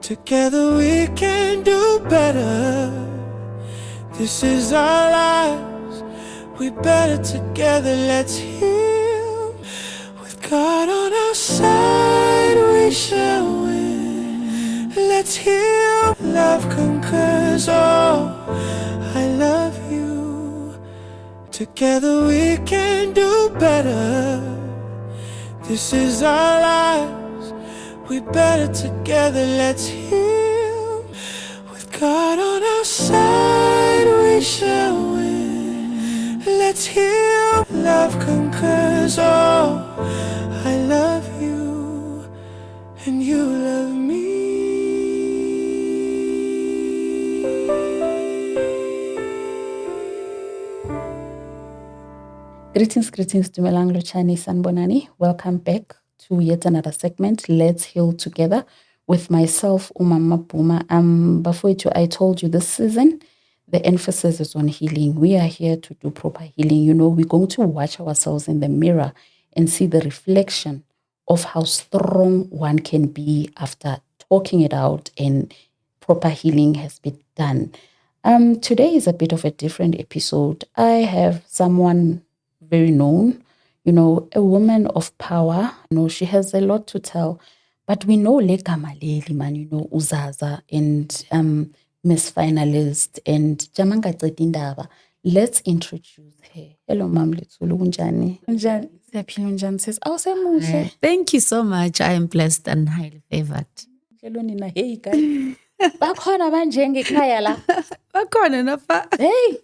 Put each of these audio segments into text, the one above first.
Together we can do better. This is our lives. We better together. Let's heal. With God on our side, we shall win. Let's heal. Love conquers all. I love you. Together we can do better. This is our lives. We better together. Let's heal. With God on our side, we shall win. Let's heal. Love conquers all. I love you, and you love me. Greetings, Dumelang Luchani Sanbonani. Welcome back to yet another segment, Let's Heal Together, with myself, Umama Puma. Before I told you this season, the emphasis is on healing. We are here to do proper healing. You know, we're going to watch ourselves in the mirror and see the reflection of how strong one can be after talking it out and proper healing has been done. Today is a bit of a different episode. I have someone very known, you know, a woman of power. You know, she has a lot to tell. But we know Lekama Leli, man, you know, Uzaza and Miss Finalist and Jamanga Tindaba. Let's introduce her. Hello, Mam Letsulu Unjani. Unjani says, "Oh, Semuhle." Thank you so much. I am blessed and highly favored. Hello, Nina. Hey, guys. Bakhona banjenge ekhaya la. Bakhona napha. Hey,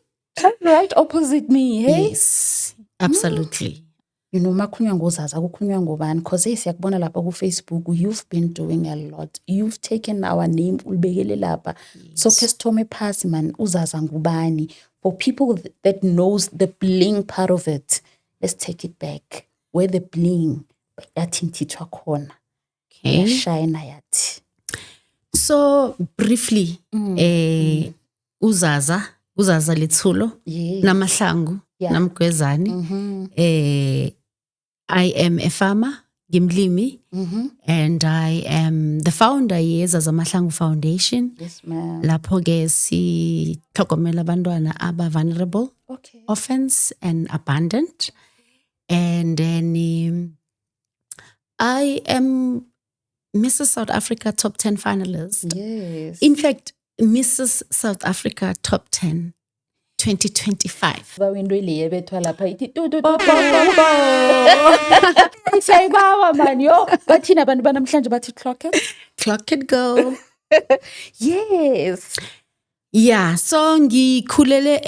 right opposite me. Hey. Yes, absolutely. You know, makunywa ngozaza kukhulunywa ngobani, because siyakubona lapha ku-Facebook, you've been doing a lot. You've taken our name ulibekele lapha. So ke sithome phasi man, uzaza ngubani. For people that knows the bling part of it, let's take it back. Where the bling yathi ntithwa khona. Okay. Yashayina yathi. So briefly, Uzaza Lethulo, Yes. Namahlangu, Yeah. Namgwezani. I am a farmer, Gimlimi, and I am the founder Uzaza Mahlangu Foundation. Yes, ma'am. Lapho ke sithokomela abantwana aba vulnerable, Okay. orphans and abandoned. And then I am Mrs. South Africa Top 10 finalist. Yes. In fact, Mrs. South Africa Top 10 2025. Bawinto ile yebethwa lapha ithi tu tu tu. Bo, bo, bo, bo. Sayibawa man yo. Bathina abantu banamhlanje bathi clock it. Clock it go. Yes. Yeah, so ngikhulele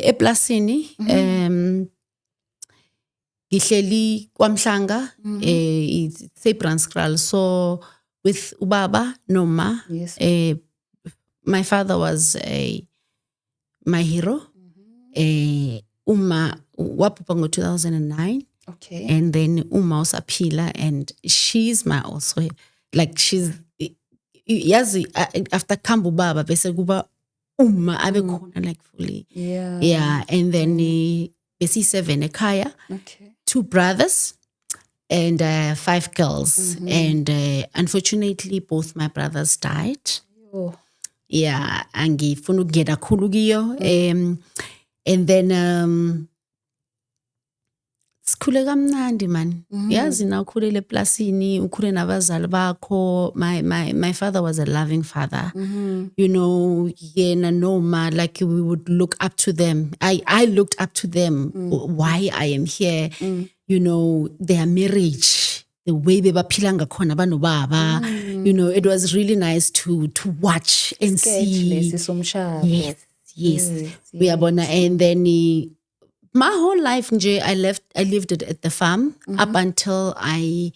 eplasini. Ngihleli kwaMhlanga eSebranskraal. So with ubaba noma, Yes. my father was my hero. Uma waphupa ngo 2009, Okay. and then Uma usaphila, and she's my also, like she's yazi after Kambu Baba bese kuba Uma abe khona like fully. Yeah. Yeah, and then besi 7 ekhaya, Okay. 2 brothers and 5 girls. And unfortunately both my brothers died. Oh. Yeah, angifuna ukugeda kakhulu kiyo. And then sikhule kamnandi man. Yazi na ukhulele eplasini, ukhule nabazali bakho. My father was a loving father. You know, yena noma, like we would look up to them. I looked up to them. Why I am here. You know, their marriage, the way bebaphila ngakhona banobaba. You know, it was really nice to watch and see. Somshado. Yes. Uyabona. And then my whole life nje, I lived it at the farm up until I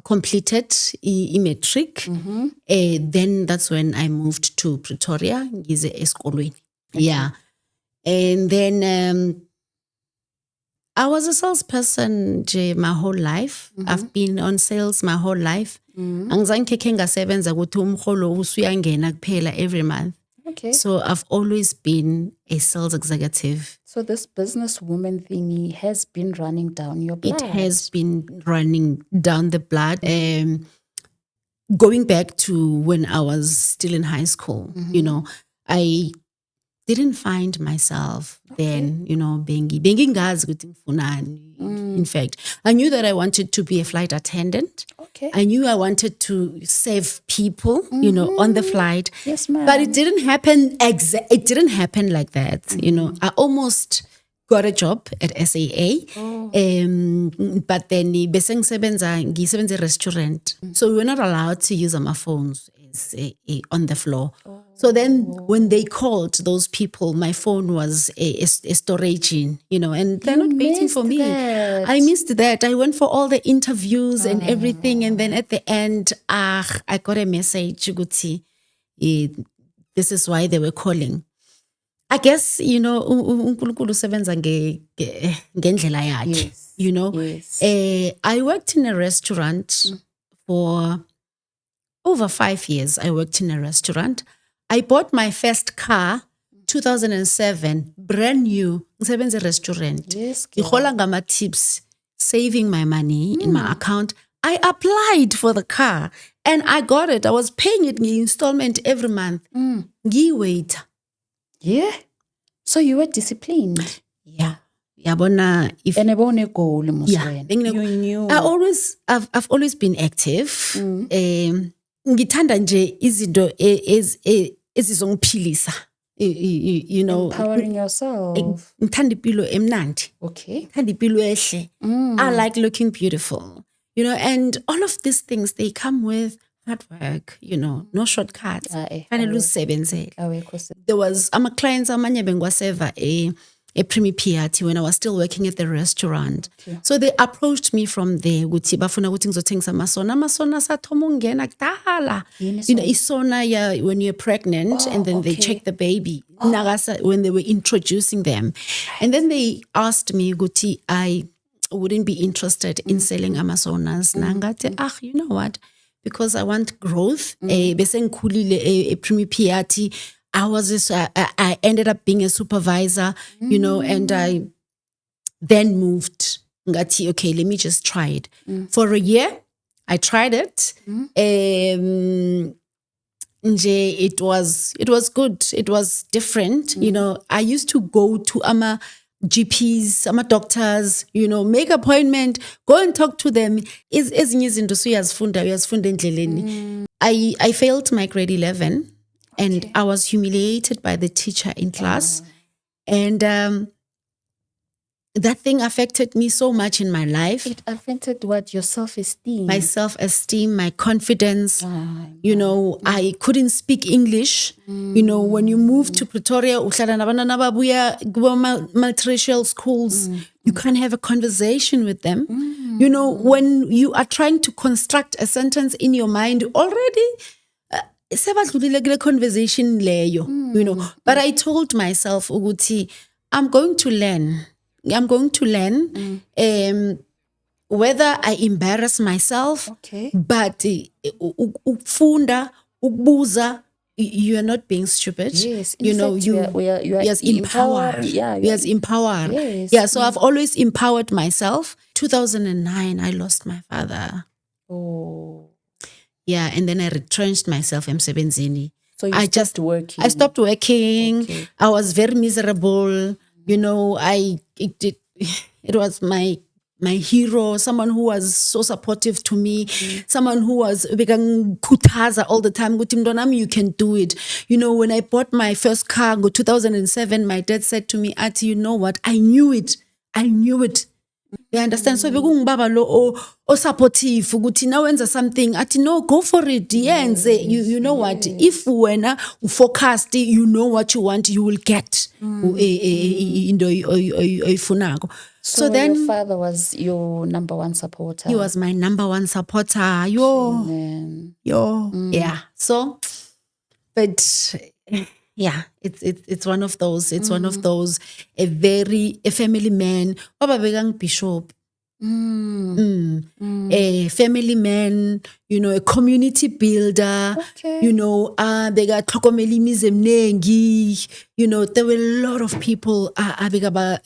completed matric. Then that's when I moved to Pretoria, ngize esikolweni. Yeah. And then I was a salesperson nje my whole life. I've been on sales my whole life. Angizange khe ngasebenza ukuthi umholo usuyangena kuphela every month. Okay. So I've always been a sales executive. So this businesswoman thingy has been running down your blood. It has been running down the blood. going back to when I was still in high school, you know, I didn't find myself then, you know, bengingazi ukuthi ngifunani. In fact, I knew that I wanted to be a flight attendant. Okay. I knew I wanted to save people, you know, on the flight. Yes, ma'am. But it didn't happen. It didn't happen like that. You know, I almost got a job at SAA. But then bese ngisebenza a restaurant. So we were not allowed to use our phones on the floor. So then when they called those people, my phone was a storage in, you know, and they're not waiting for me. that. I missed that. I went for all the interviews and everything. And then at the end, I got a message, Guti, this is why they were calling. I guess, you know, uNkulunkulu usebenza ngendlela yakhe, Yes. you know. Yes. I worked in a restaurant for over 5 years. I worked in a restaurant. I bought my first car 2007, brand new. Ngisebenza restaurant. Yes, girl. Ngihola ngama-tips, saving my money in my account. I applied for the car and I got it. I was paying it in installment every month. Ngiwaiter. Yeah. So you were disciplined. Yeah. Yabona if And ebone goal, yeah, You knew. I've always been active. Ngithanda nje izinto ezizongiphilisa. You know, Empowering yourself. ngithanda impilo emnandi. Okay. Ngithanda impilo ehle. I like looking beautiful. You know, and all of these things, they come with hard work, you know, no shortcuts. Fanele uzisebenzele. There was clients amanye bengiwaseva a Primi Piatti when I was still working at the restaurant. Okay. So they approached me from there ukuthi bafuna ukuthi ngizothengisa amasona sathoma ukungena kudala. You know, isona when you're pregnant and then they check the baby. Nagasa when they were introducing them. And then they asked me ukuthi I wouldn't be interested in selling amasonas. Nangathi, you know what? Because I want growth. Bese ngikhulile a Primi Piatti. I ended up being a supervisor, you know, and I then moved. Ngati, okay, let me just try it. For a year, I tried it. It was good. It was different. You know, I used to go to ama GPs, ama doctors, you know, make appointment, go and talk to them. Ezinye izinto uyazifunda endleleni. I failed my grade 11. And I was humiliated by the teacher in class. And that thing affected me so much in my life. It affected what? Your self-esteem? My self-esteem, my confidence. You know, I couldn't speak English. You know, when you move to Pretoria, multiracial schools, you can't have a conversation with them. You know, when you are trying to construct a sentence in your mind already, conversation leyo, you know. But I told myself, ukuthi, I'm going to learn. Whether I embarrass myself, but ukufunda, ukubuza, you are not being stupid. Yes, you know, you are empowered. Yes, empowered. Yes. Yeah, so I've always empowered myself. 2009, I lost my father. Oh. Yeah, and then I retrenched myself emsebenzini. So you stopped working. I stopped working. Okay. I was very miserable. You know, it was my hero, someone who was so supportive to me, someone who was bekangkhuthaza all the time. Ukuthi mntwanami, you can do it. You know, when I bought my first car in 2007, my dad said to me, Ati, you know what? I knew it. You understand? So bekungibaba lo supportive ukuthi na wenza something athi no, go for it. Yenze. You know what? If wena ufocused, you know what you want, you will get into oyifunako. So then your father was your number one supporter. He was my number one supporter. Yeah. So, but yeah, it's one of those. It's one of those. A family man. Baba bekang bishop. A family man, you know, a community builder. Okay. You know, beka tlhokomela imizi emnengi. You know, there were a lot of people abeka ba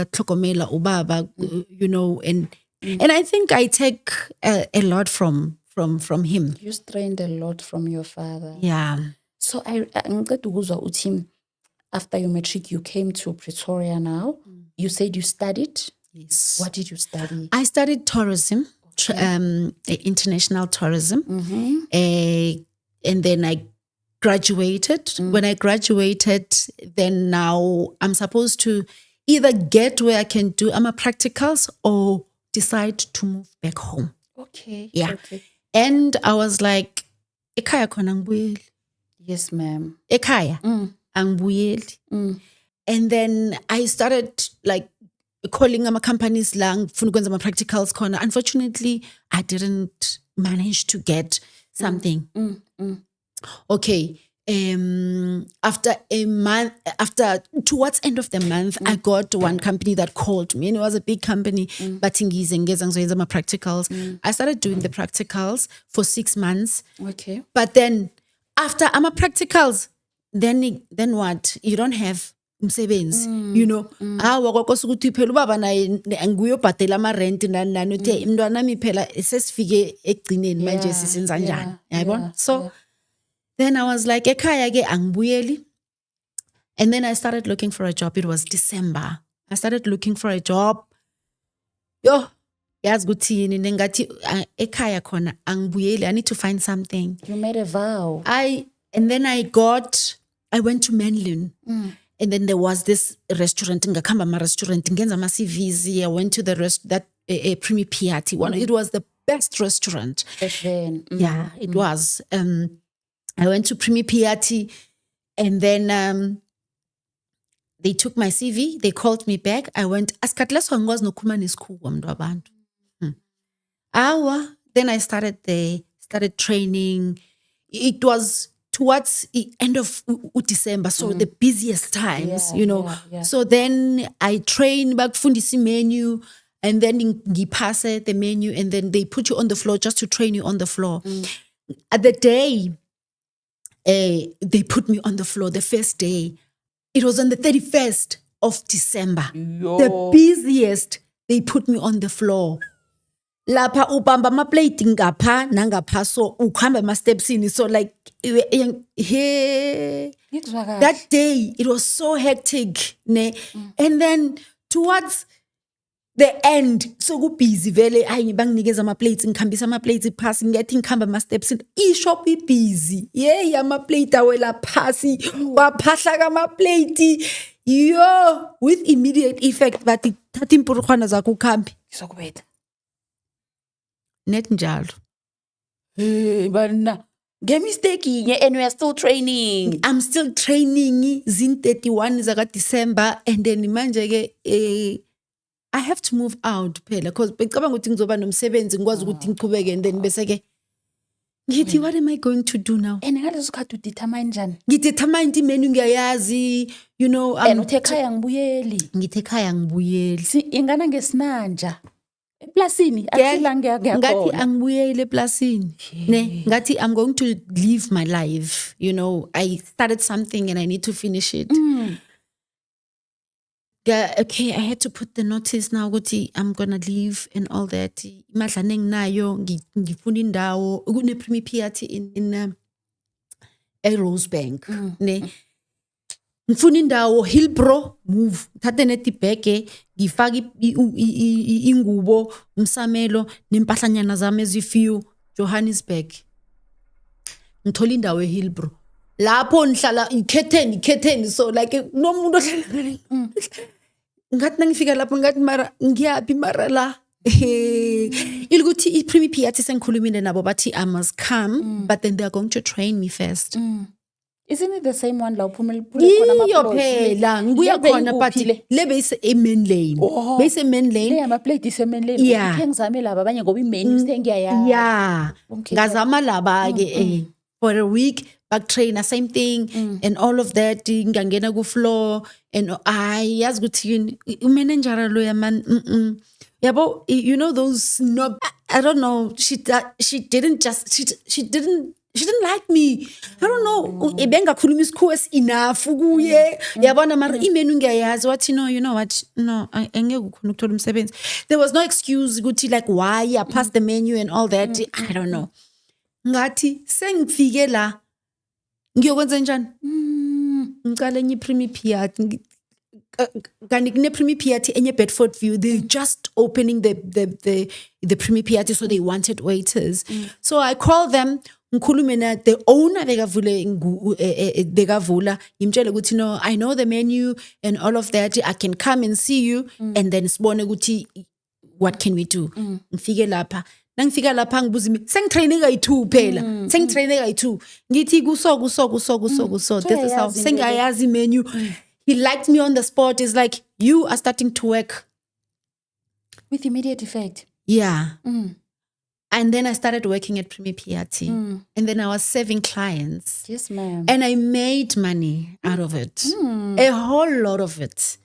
tlhokomela ubaba. You know, and I think I take a lot from from him. You strained a lot from your father. Yeah. So ngiceda ukuzwa uthi after your matric you came to Pretoria now. You said you studied. Yes. What did you study? I studied tourism, international tourism. And then I graduated. When I graduated, then now I'm supposed to either get where I can do practicals or decide to move back home. Okay. Yeah. Okay. And I was like, ekhaya khona ngibuyeli. Yes, ma'am. Ekhaya angibuyeli. And then I started like calling companies la ngifuna ukwenza practicals khona. Unfortunately, I didn't manage to get something. Okay. After a month, towards end of the month, I got one company that called me, and it was a big company. But ngizengeza my practicals. I started doing the practicals for 6 months. Okay. But then after practicals, then what? You don't have umsebenzi, you know. Kwakosa ukuthi phela ubaba naye ngiyobhadela ama-rent nani uthe mntwana nami phela sesifike ekugcineni manje sisenza njani, yayibona? So then I was like, ekhaya ke angibuyeli. And then I started looking for a job. It was December. I started looking for a job. Yo, yazi ukuthi yini nengathi ekhaya khona angibuyeli. I need to find something. You made a vow. And then I went to Menlyn. And then there was this restaurant, ngakhamba ama-restaurant, ngenza ama-CVs. I went to that Primi Piatti one. It was the best restaurant. Back then. Yeah, it was. I went to Primi Piatti, and then they took my CV. They called me back. I went. Asikhathi ngikwazi nokukhuluma nesikhuwa mntu wabantu. Then I started training. It was towards the end of December, so the busiest times, you know. Yeah. So then I trained bakufundisa menu, and then pass the menu, and then they put you on the floor just to train you on the floor. At the day, they put me on the floor the first day. It was on the 31st of December. The busiest. They put me on the floor. Lapha ubamba ma-plate ngapha nangapha, so ukhamba ma-steps in. So like, that day, it was so hectic. And then towards the end, so busy vele, banginikeza ama-plates, ngikhambisa ama-plates phasi, ngiyathi ngikhamba ama-steps, i-shop busy. Ama-plate awela phasi, waphahla kama-plate. Yo, with immediate effect, but thatha impurukwana zakho ukhambi. Ngizokubetha. Net njalo. Bana. Nge-mistake inye and we are still training. I'm still training. Zin 31 zaka December, and then manje ke I have to move out phela because becabanga ukuthi ngizoba nomsebenzi ngikwazi ukuthi ngiqhubeke, and then bese ke ngithi what am I going to do now? And ngaleso khathi udetermine njani? Ngidetermine imenu ngiyayazi, you know. And uthe ekhaya ngibuyeli. Ngithi ekhaya ngibuyeli. Ingana ngesinanja. Eplasini athila ngathi ngiyakhona. angibuyele eplasini. Ne, ngathi I'm going to live my life. You know, I started something and I need to finish it. Okay, I had to put the notice now ukuthi I'm gonna leave and all that. Imadlana enginayo ngifuna indawo kune Primi Piatti in Rosebank. Ne. Ngifuna indawo Hillbrow, move. Thathe neti bag ngifaka ingubo, umsamelo nempahlanyana zami ezifiyo Johannesburg. Ngithola indawo eHillbrow. Lapho nihlala ikhetheni, so like nomuntu ohlala ngathi nangifika lapho ngathi mara ngiyapi mara la ilikuthi iPrimi Piatti sengikhulumile nabo bathi I must come, but then they are going to train me first. Isn't it the same one la uphumela khona ama-plots? Phela ngibuya khona but le bese e-main lane. Bese main lane. Le ama-plate ise-main lane. Yeah. Uthe ngizame laba abanye ngoba i-menu sengiyayazi. Yeah. Okay. Ngazama laba ke for a week, back trainer, same thing, and all of that. Ngangena ku floor and yazi ukuthi umanager loya man. Yabo, you know those I don't know. She didn't like me. I don't know. bengakhuluma isikhuwa enough kuye yabona mara imenu ngiyayazi wathi no, you know what, no, angeke ukhona ukuthola umsebenzi. There was no excuse ukuthi like why I passed the menu and all that. I don't know. Ngathi sengifike la ngiyokwenza njani? Ngicala enye Premier Piat kanti kune Premier Piat enye Bedford View. They just opening the Premier Piat, so they wanted waiters. So I called them, ngikhulume na the owner bekavula ngimtshele ukuthi no, I know the menu and all of that, I can come and see you and then sibone ukuthi what can we do. Ngifike lapha nangifika lapha ngibuza sengitraine kayi-2 phela sengitraine kayi-2 ngithi kuso this is how sengiyayazi menu. He liked me on the spot. It's like, you are starting to work with immediate effect. Yeah. And then I started working at Premier Piatti. And then I was serving clients. Yes, ma'am. And I made money out of it. A whole lot of it.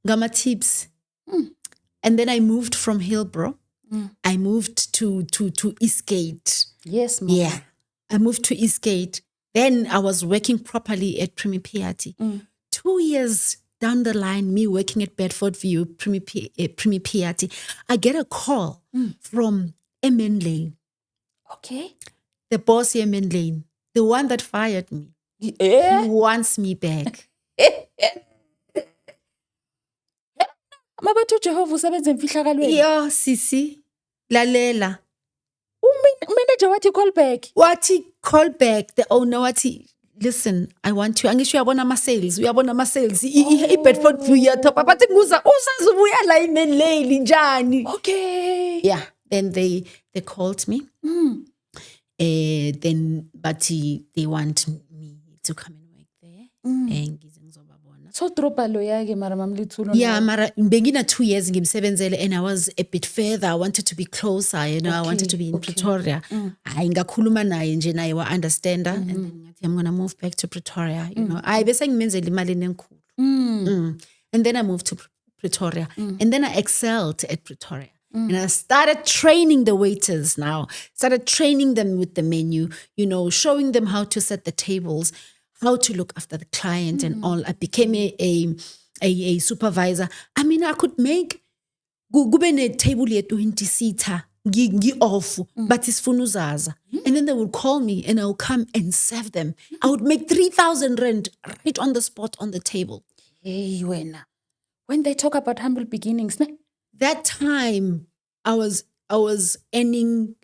Gama tips. And then I moved from Hillbrow. I moved to Eastgate. Yes, ma'am. Yeah. I moved to Eastgate. Then I was working properly at Premier Piatti. 2 years down the line, me working at Bedford View, Premier Piatti, I get a call from MN Lane. Okay. The boss MN Lane, the one that fired me, he wants me back. Mabatho Jehovah usebenza emfihlakalweni. Yo, sisi, lalela. Manager wathi call back. Wathi call back, the owner wathi, listen, I want you. Angisho uyabona ama sales. I-Bedford View yathopa. Bathi uzazubuya la imeni leli njani. Okay. Yeah. Then they called me. Then but they want me to come and work there. So dropa lo yake mara mamlithulo. Yeah, mara bengina 2 years ngimsebenzele and I was a bit further. I wanted to be closer, you know. I wanted to be in Pretoria. Hayi ngakhuluma naye nje naye wa understander and then ngathi I'm going to move back to Pretoria, you know. I bese ngimenzela imali enkulu. And then I moved to Pretoria. And then I excelled at Pretoria. And I started training the waiters now. Started training them with the menu, you know, showing them how to set the tables, how to look after the client and all. I became a supervisor. I mean, I could make kube ne table ye 20 seater off, but it's funuzaza. And then they would call me and I would come and serve them. I would make 3,000 rand right on the spot on the table. Hey, when they talk about humble beginnings, that time I was earning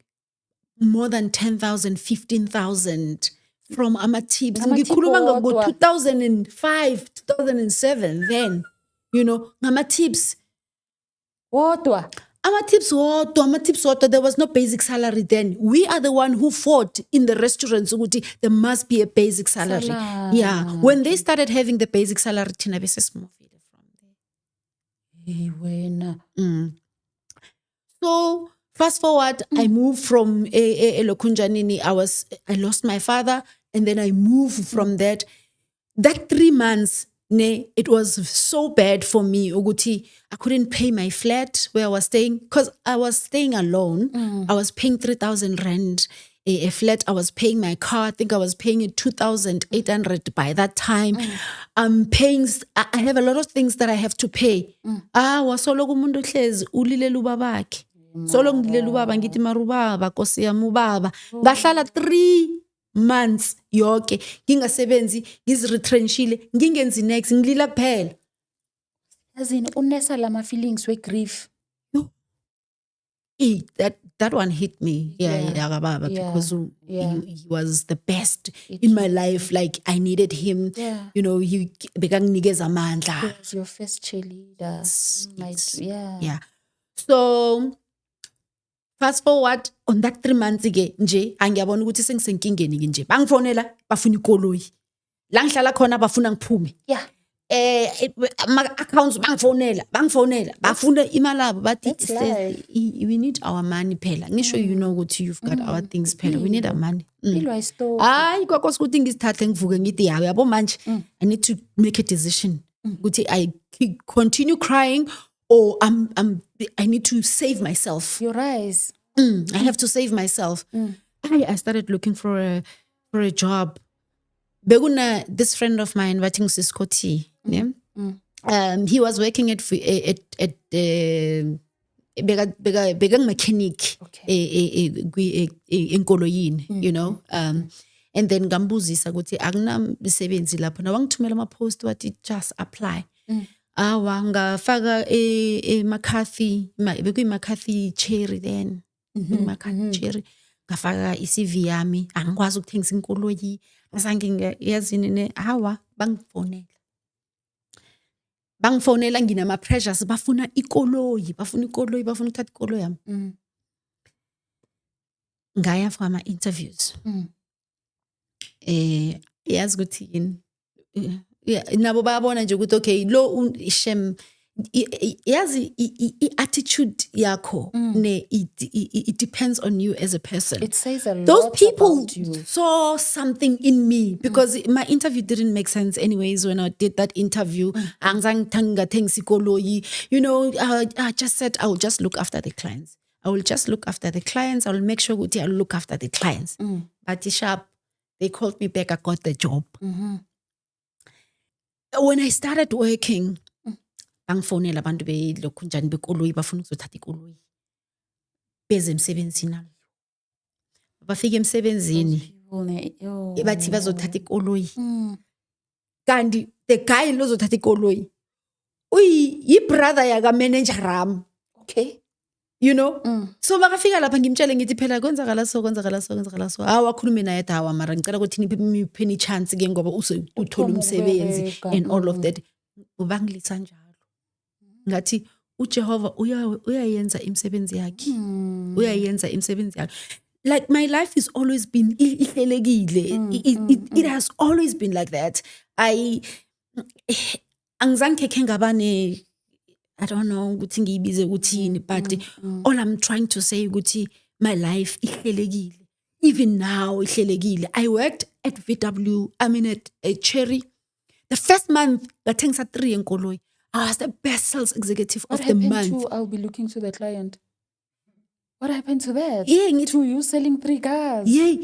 more than 10,000, 15,000 from Amatips. Ngikhuluma ngo 2005, 2007 then, you know, Amatips. Wodwa. Amatips wodwa. There was no basic salary then. We are the one who fought in the restaurants. There must be a basic salary. Yeah. When they started having the basic salary, Tina Beses moved from there. Hey, wena. So fast forward, I moved from Lokunjanini. I lost my father, and then I moved from that. That 3 months, it was so bad for me. Uguti, I couldn't pay my flat where I was staying because I was staying alone. I was paying 3,000 rand a flat. I was paying my car. I think I was paying it 2,800 by that time. I'm paying. I have a lot of things that I have to pay. Wasolo kumuntu hlezi ulilela ubabakhe. Solo ngilela ubaba ngithi marubaba Nkosi yami ubaba. Ngahlala 3 months yonke ngingasebenzi ngiziretrenchile ngingenzi next ngilila kuphela. Azini unesa lama feelings we grief. That one hit me. Yeah. Because he was the best in my life. Like I needed him. Yeah. You know, he bekanginikeza amandla. He was your first cheerleader. Yeah. So fast forward on that 3 months nje angiyabona ukuthi sengisenkingeni nje bangifonela bafuna ikoloyi la ngihlala khona bafuna ngiphume yeah ama accounts bangifonela bafuna imali abo bathi we need our money phela ngisho you know ukuthi you've got our things phela we need our money hayi kwakosi ukuthi ngisithathe ngivuke ngithi yabo manje I need to make a decision ukuthi I continue crying or I need to save myself. Your eyes. I have to save myself. I started looking for for a job. Beguna, this friend of mine, Vating Siskoti, he was working at begang mechanic in Koloyin, you know. And then ngambuzisa ukuthi akunamsebenzi lapho na wangithumela ama post wathi just apply. Awa ngafaka eMcCarthy McCarthy Cherry then. McCarthy Cherry ngafaka iCV yami angikwazi ukuthengisa inkoloyi azange yazini ne hawa bangifonela nginama pressures bafuna ikoloyi bafuna ukuthatha ikoloyi yami. Ngaya for ama interviews. Yazi ukuthi yini nabo bayabona nje ukuthi okay lo shem yazi attitude yakho ne it depends on you as a person. It says a lot. Those people about you. saw something in me because my interview didn't make sense anyways when I did that interview. You know, I just said I will just look after the clients. I will make sure I will look after the clients. But sharp, they called me back. I got the job. When I started working, bangifonela abantu belokhunjani bekoloyi bafuna ukuzothatha ikoloyi beze emsebenzini nami bafika emsebenzini bathi bazothatha ikoloyi kanti the guy lozothatha ikoloyi uyi brother yaka manager ram. Okay. You know, so bakafika lapha ngimtshele ngithi phela kwenzakala so hawa khulume naye hawa mara ngicela ukuthi nipheni chance ke ngoba uthola umsebenzi and all of that. Ubangilisa njalo ngathi uJehova uyayenza imisebenzi yakhe like my life has always been it has always been like that. Angizange khe ngabane I don't know ukuthi ngiyibize ukuthini but all I'm trying to say ukuthi my life ihlelekile. Even now ihlelekile. I worked at VW, I mean at Cherry. The first month ngathengisa 3 enkoloyi. I was the best sales executive of the month. I'll be looking to the client. What happened to that? Yeah, to you selling 3 cars. Yeah,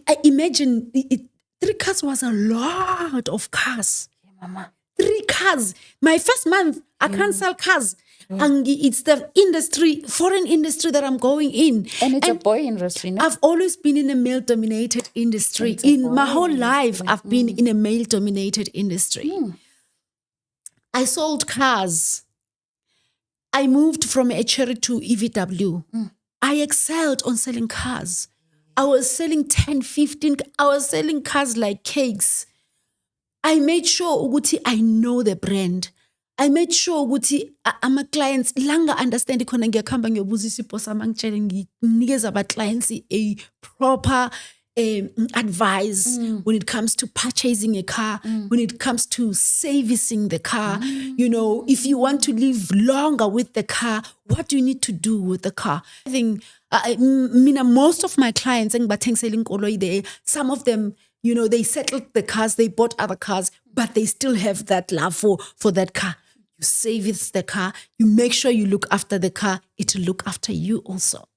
I imagine 3 cars was a lot of cars. Yeah, mama. 3 cars. My first month, I can't sell cars. And it's the industry, foreign industry that I'm going in. And it's a boy industry, no? I've always been in a male-dominated industry. In my whole life, I've been in a male-dominated industry. I sold cars. I moved from a Cherry to EVW. I excelled on selling cars. I was selling 10, 15. I was selling cars like cakes. I made sure ukuthi I know the brand. I made sure ukuthi ama clients langa understand khona ngiyakhamba ngiyobuza isipho sami ngitshele nginikeza aba clients a proper advice when it comes to purchasing a car, when it comes to servicing the car. You know, if you want to live longer with the car, what do you need to do with the car? I think most of my clients some of them, you know, they settled the cars, they bought other cars, but they still have that love for that car. You service the car, you make sure you look after the car, it will look after you also.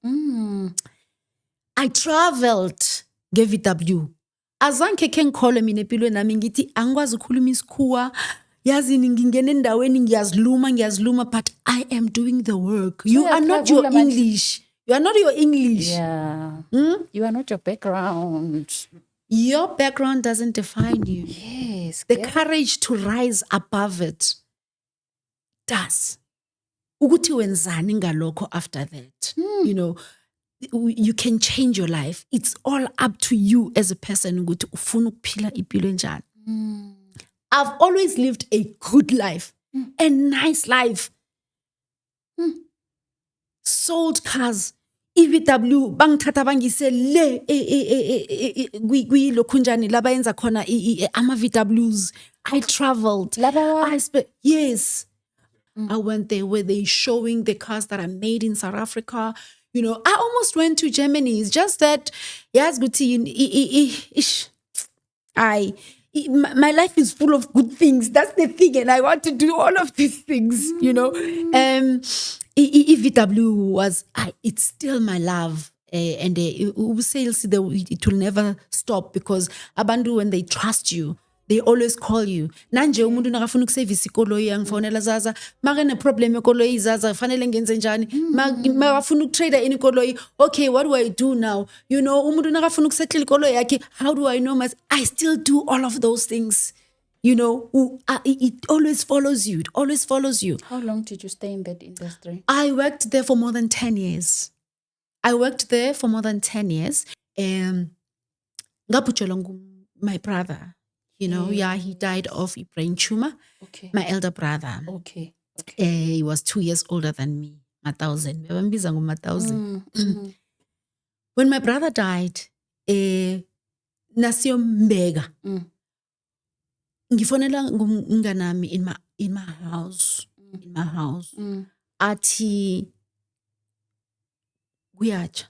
I traveled nge-VW. Azange ke ngikhole mina empilweni nami ngithi angikwazi ukukhuluma isikhuwa yazini ngingena endaweni ngiyaziluma but I am doing the work. You are not your English. You are not your English. Yeah. You are not your background. Your background doesn't define you. Yes. The courage to rise above it does. Ukuthi wenzani ngalokho after that. You know, you can change your life. It's all up to you as a person ukuthi ufuna ukuphila impilo enjani. I've always lived a good life, a nice life. Sold cars. EVW bangithatha bangise le kwilokhunjani laba yenza khona ama VWs. I traveled. Yes. I went there where they showing the cars that are made in South Africa. You know, I almost went to Germany. It's just that, yes, good my life is full of good things. That's the thing, and I want to do all of these things. You know, EVW it's still my love. and sales, it will never stop because abantu, when they trust you, they always call you. Nanje umuntu nakafuna ukusevisa ikoloyi angifonela Zaza, makene problem ekoloyi Zaza fanele ngenze njani, makafuna ukutrade ini ikoloyi, okay, what do I do now? You know, umuntu nakafuna ukusettle ikoloyi yakhe, how do I know I still do all of those things. You know, it always follows you. It always follows you. How long did you stay in that industry? I worked there for more than 10 years. Ngapuchelwa my brother, you know, he died of a brain tumor. Okay. My elder brother. Okay. He was 2 years older than me. 1,000. When my brother died, Nasio Mbega. Ngifonela umnganami in my house. Athi kuyatsha.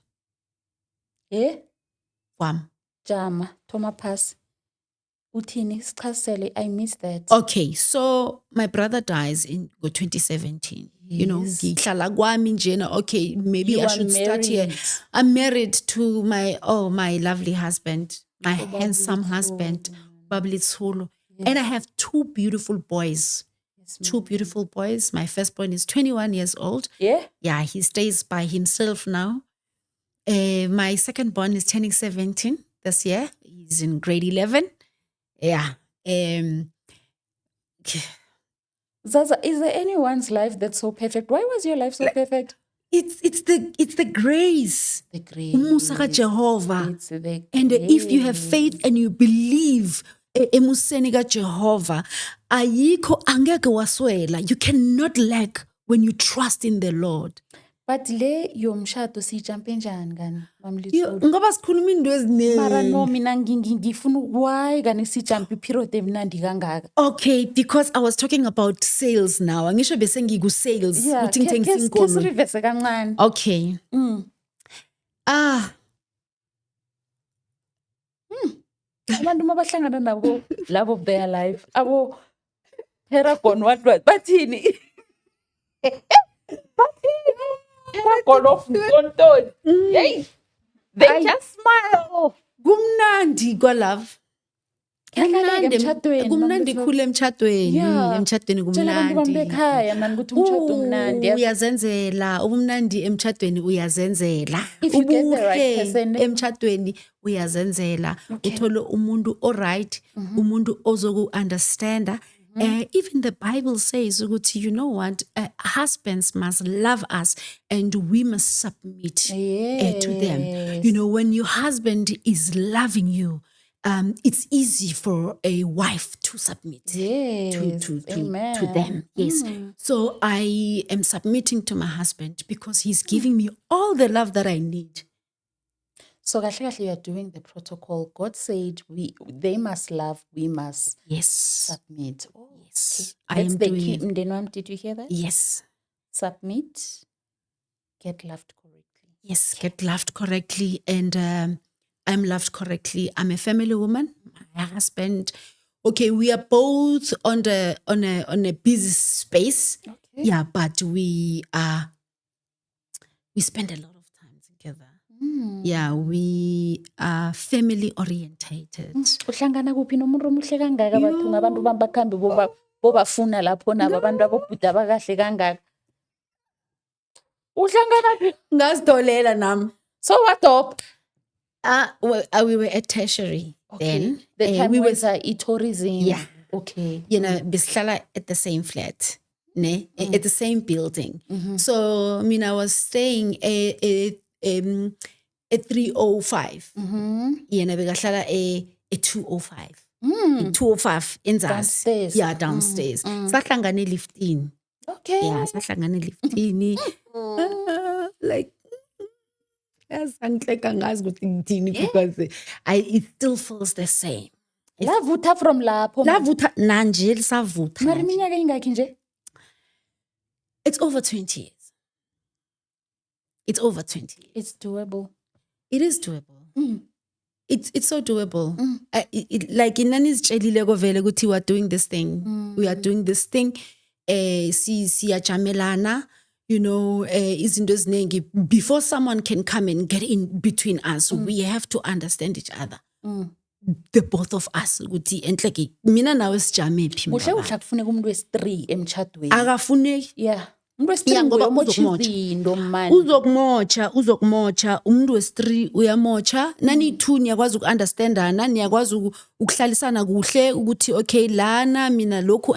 Wam. Jama, Thoma pass. Uthini, sichasele, I missed that. Okay, so my brother dies in 2017. You know, ngihlala kwami njena, okay, maybe You I are should start here. married. I'm married to my lovely husband, my handsome husband, Babli Tsulu. And I have 2 beautiful boys. Yes, 2 beautiful boys. My firstborn is 21 years old. Yeah? Yeah, he stays by himself now. My secondborn is turning 17 this year. He's in grade 11. Yeah. Zaza, is there anyone's life that's so perfect? Why was your life so perfect? It's the grace. The grace. Umusa ka Jehovah. It's the And if you have grace. faith and you believe emuseni ka Jehovah, ayikho angeke waswela. You cannot lack when you trust in the Lord. But le yomshado siyijampe njani kani mamlithulu? Ngoba sikhuluma into Mara eziningi. no mina ngifuna why kani sijampe iperiod emnandi kangaka? Okay, because I was talking about sales now. Angisho bese ngiku sales. Yeah, Uthi ngithengisa kesi inkolo. reverse kancane. Okay. Abantu mabahlangana nabo love of their life. Abo Paragon what bathini? Bathini? Paragon of Ntontoni. Hey. They just smile. Kumnandi kwa love. Kumnandi emtjhadweni, Kumnandi mamlithulu. khulu emtjhadweni. Yeah. Emtjhadweni Tshela abantu bami kumnandi. bekhaya man ukuthi umtjhado umnandi. Uyazenzela ubumnandi emtjhadweni uyazenzela. If you get the right Ubuhle person. emtjhadweni uyazenzela. Okay. Uthole umuntu alright, umuntu ozoku understanda. Even the Bible says ukuthi, you know what, husbands must love us and we must submit to them. You know, when your husband is loving you, it's easy for a wife to submit to Amen. them. Yes. So I am submitting to my husband because he's giving me all the love that I need. So kahle you are doing the protocol. God said they must love, we must Yes. submit. Oh, Yes. okay. I That's am the doing key. it. Mdenwam, did you hear that? Yes. Submit, get loved correctly. Yes. Get loved correctly. And I'm loved correctly. I'm a family woman. My husband. Okay, we are both on a busy space. Okay. Yeah, but we spend a lot of time together. Yeah, we are family orientated. Uhlangana kuphi nomuntu omuhle kangaka bathunga abantu bami bakhambe bobafuna lapho nabo abantu abobhuda bakahle kangaka. Uhlangana kuphi? Ngazitholela nam. So what up? We were at tertiary then. The time we were, tourism. Yeah. Okay. you know, besihlala at the same flat, ne, at the same building. So, I mean, I was staying at 305. Yena bekahlala at 205. 205 enzasi. Downstairs. Yeah, downstairs. Sahlangane liftini. Okay. Yeah, sahlangane liftini. Like, yes, angihleka ngazi ukuthi ngithini because it still feels the same. Lavutha from lapho. Lavutha nanje lisavutha. Mara iminyaka ingakhi nje? It's over 20 years. It's over 20 years. It's doable. It is doable. It's so doable. Like inani sitshelileko vele ukuthi we are doing this thing. We are doing this thing. Siyajamelana. you know, izinto eziningi. Before someone can come and get in between us, we have to understand each other. The both of us ukuthi enhleke mina nawe sijame phi Kuhle kufuneka umuntu wesi-3 emtchadweni. akafuneki Yeah. Umuntu wesi-3 Yeah, ngoba uyomotsha uzokumotsha. izinto man. uzokumotsha umuntu wesi-3 uyamotsha nani-2 niyakwazi uku-understandana niyakwazi ukuhlalisana kuhle ukuthi okay lana mina lokhu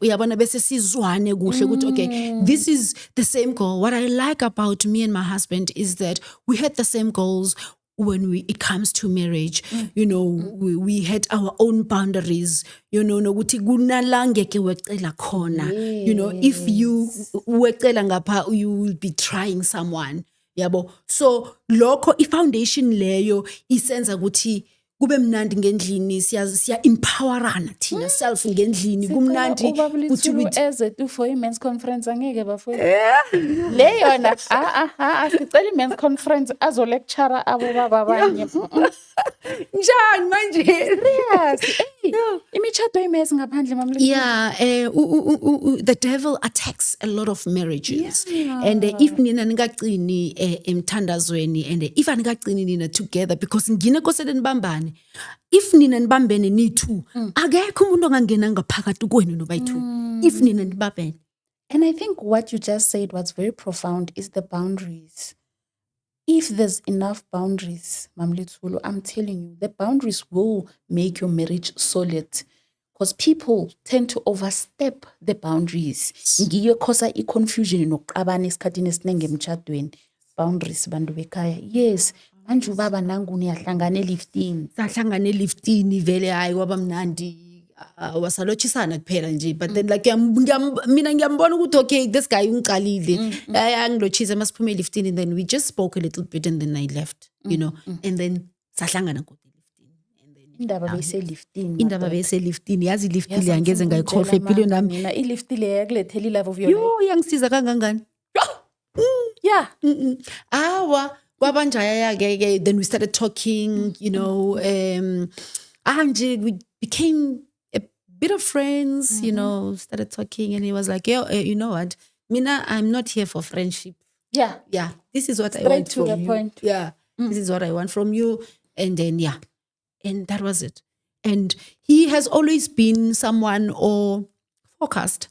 uyabona bese sizwane kuhle ukuthi okay this is the same goal. What I like about me and my husband is that we had the same goals when it comes to marriage. You know, we had our own boundaries, you know, nokuthi kunala ngeke wecela khona. You know, if you wecela ngapha, you will be trying someone. Yabo. So lokho i-foundation leyo isenza ukuthi kube mnandi ngendlini siya empowerana thina self ngendlini kumnandi ukuthi eze tu for i-men's conference angeke bafowethu. Le yona sicela i-men's conference azo lecturer abo baba abanye. njani manje Yes. Imitshato imesi ngaphandle mamle. yeah the devil attacks a lot of marriages and if nina ningaqini emthandazweni and if aningaqini nina together because ngine kosele nibambane if nina nibambene ni-2 akekho umuntu ongangena ngaphakathi kwenu nobayi-2 if nina nibambene. And I think what you just said was very profound is the boundaries. If there's enough boundaries, Mamlitsulu, I'm telling you, the boundaries will make your marriage solid. Because people tend to overstep the boundaries. Ngiyo khosa i-confusion nokuqabana esikhathini esiningi emtchadweni. Boundaries bantu bekhaya. Yes, manje ubaba nangu niyahlangana e-lifting. Sahlangana e-lifting vele hayi kwaba mnandi wasalochisana kuphela nje but then like mina ngiyambona ukuthi okay this guy ungiqalile angilochisa masiphume e-lifting and then we just spoke a little bit and then I left you know and then sahlangana kodwa e-lifting and then Indaba bese-lifting yazi i-lifting le angeze ngayikhohlwa empilweni nami mina i-lift le yakulethela i-love of your life. yo yangisiza kangangani Yeah. awa kwabanjaya-ke then we started talking you know nje we became a bit of friends you know started talking and he was like yo you know what mina I'm not here for friendship. Yeah, this is what I want to from the you. point. Yeah, this is what I want from you. And then, yeah. And that was it. And he has always been someone or focused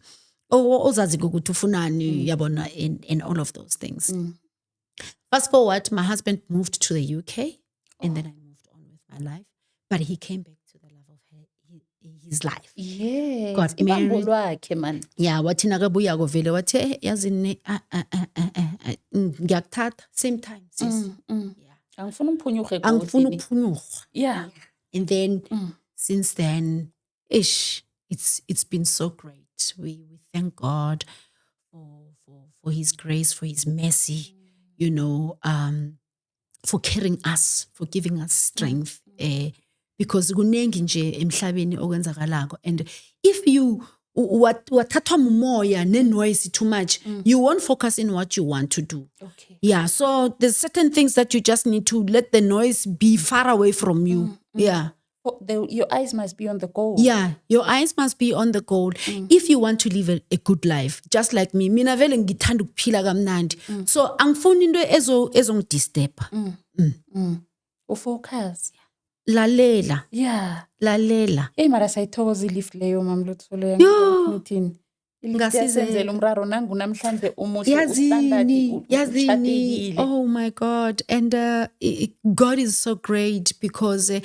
or ozazi ukuthi ufunani yabona in all of those things. Fast forward, my husband moved to the UK and then I moved on with my life. But he came back to the love of his life. Yes. Got married. Ibambo lwakhe man. Yeah, wathi nakabuyako vele wathi yazi ngiyakuthatha same time sis. Yeah. Angifuna uphunyuke Angifuna ukuphunyurhwa. Yeah. And then since then it's been so great. We thank God for his grace, for his mercy, you know, for carrying us, for giving us strength. Because kunengi nje emhlabeni okwenzakalako and if you wathathwa mumoya ne-noise too much you won't focus in what you want to do. Okay. Yeah, so there's certain things that you just need to let the noise be far away from you. Yeah. Your eyes must be on the goal. Yeah, your eyes must be on the goal if you want to live a good life. Just like me, mina vele ngithanda ukuphila kamnandi. So angifuni into ezongidisturb. Ufocus. Lalela. Yeah. Lalela. Mara sayithokoza i-lift leyo mamlothulo Yo. ngasizenzela umraro nangu namhlanje umuhle yazini oh my God and God is so great because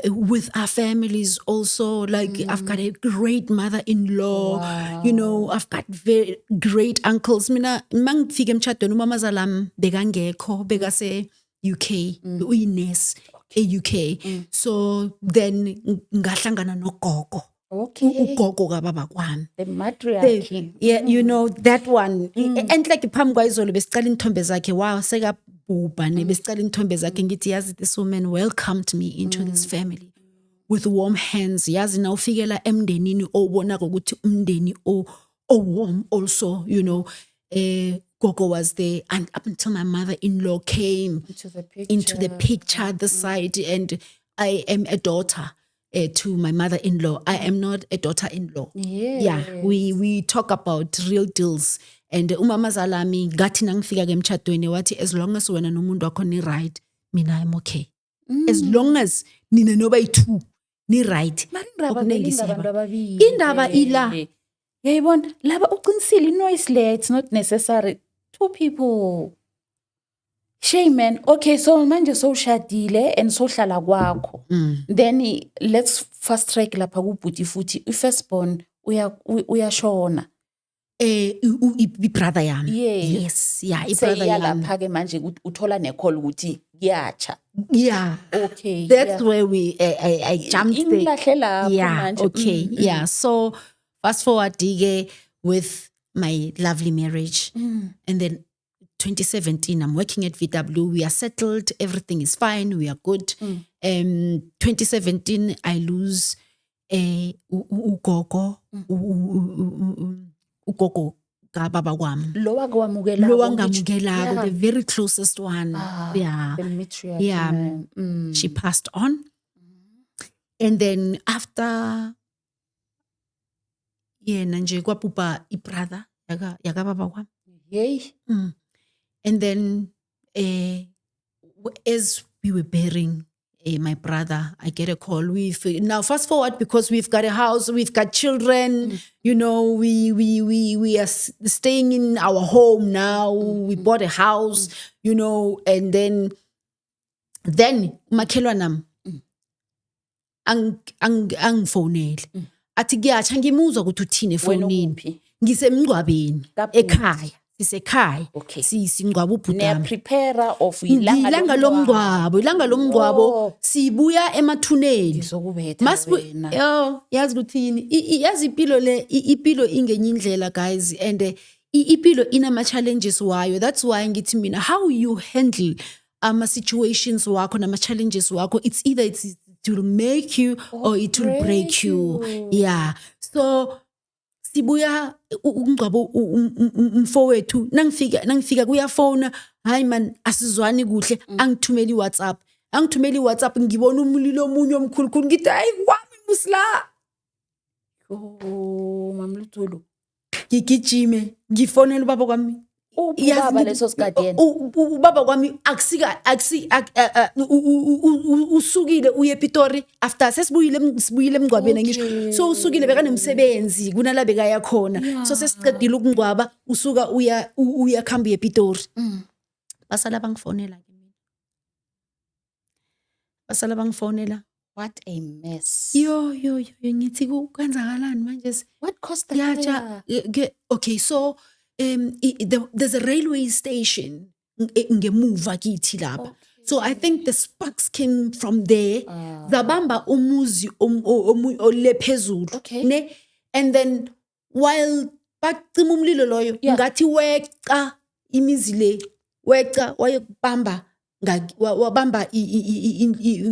with our families also like I've got a great mother-in-law. Wow. You know I've got very great uncles mina mangifika emtchadweni umamazalami bekangekho bekase UK uyinesi e-UK so then ngahlangana nogogo. Okay. Ugogo kababa kwami. The matriarchy. Yeah, you know that one. And like phambi kwayizolo besicela inthombe zakhe wow sekabhubha besicela inthombe zakhe ngithi yazi this woman welcomed me into this family with warm hands. Yazi na ufikela emndenini obonako ukuthi umndeni warm also, you know. Gogo was there and up until my mother-in-law came into the picture this side and I am a daughter. To my mother-in-law. I am not a daughter-in-law. Yes. Yeah, we talk about real deals and umamazala ami ngathi nangifika ke emchadweni wathi as long as wena nomuntu wakho ni right mina I'm okay. As long as nina noba yi2 ni right. Okunengi siyaba. Indaba ila. Yayibona laba uqinisile inoise le it's not necessary 2 people. Shame man. Okay, so manje sowushadile and sohlala kwakho. Then let's fast track lapha kubhuti futhi firstborn uyashona. I-brother yami. Yes. Yeah, i-brother yami. Lapha ke manje uthola necall ukuthi kuyacha. Yeah. Okay. That's where I jumped there. Ingilahle lapho Yeah, manje. okay. Yeah. So fast forward dige with my lovely marriage. And then 2017, I'm working at VW. We are settled. Everything is fine. We are good. 2017, I lose ugogo. Ugogo ka baba kwami. Lo Lowangamukela, the very closest one. Yeah. The matriarch. Yeah. She passed on. And then after nanje kwapupa ibrother yaka baba kwami. Yay. And then as we were burying my brother, I get a call. Now fast forward because we've got a house, we've got children, you know, we are staying in our home now. We bought a house, you know, and then makhelwanam angifonele. Athi kuyacha ngimuzwa ukuthi uthini efonini. Ngisemngcwabeni ekhaya. Sisekhaya. Okay. Singcwaba ubhutami. Prepare of ilanga lomngcwabo sibuya emathuneni ngizokubetha wena. Yazi ukuthini yazi impilo le ipilo ingenye indlela guys and ipilo inama challenges wayo. That's why ngithi mina how you handle ama situations wakho nama challenges wakho, it's either it will make you or it will break you. Yeah. So sibuya umngcwabo umfowethu nangifika kuyafona, hayi man asizwani kuhle, angithumeli WhatsApp ngibona umlilo omunye omkhulukhulu ngithi hayi kwami musla. Mamluthulu Ngigijime ngifonela ubaba kwami. Ubaba leso sikade yena. Ubaba kwami usukile uye ePitori after sibuyile emngcwabeni ngisho. So usukile bekanemsebenzi kunala bekaya khona. So sesiqedile ukungcwaba usuka uya khamba ePitori. Basala bangifonela ke mina. Basala bangifonela. What a mess. Yo ngithi kwenzakalani manje? What caused the fire? Okay, so there's a railway station ngemuva kithi lapha. So I think the sparks came from there. Zabamba umuzi olephezulu. Okay. Ne? And then while bacima umlilo loyo ngathi weqa imizi le weqa wayekubamba wabamba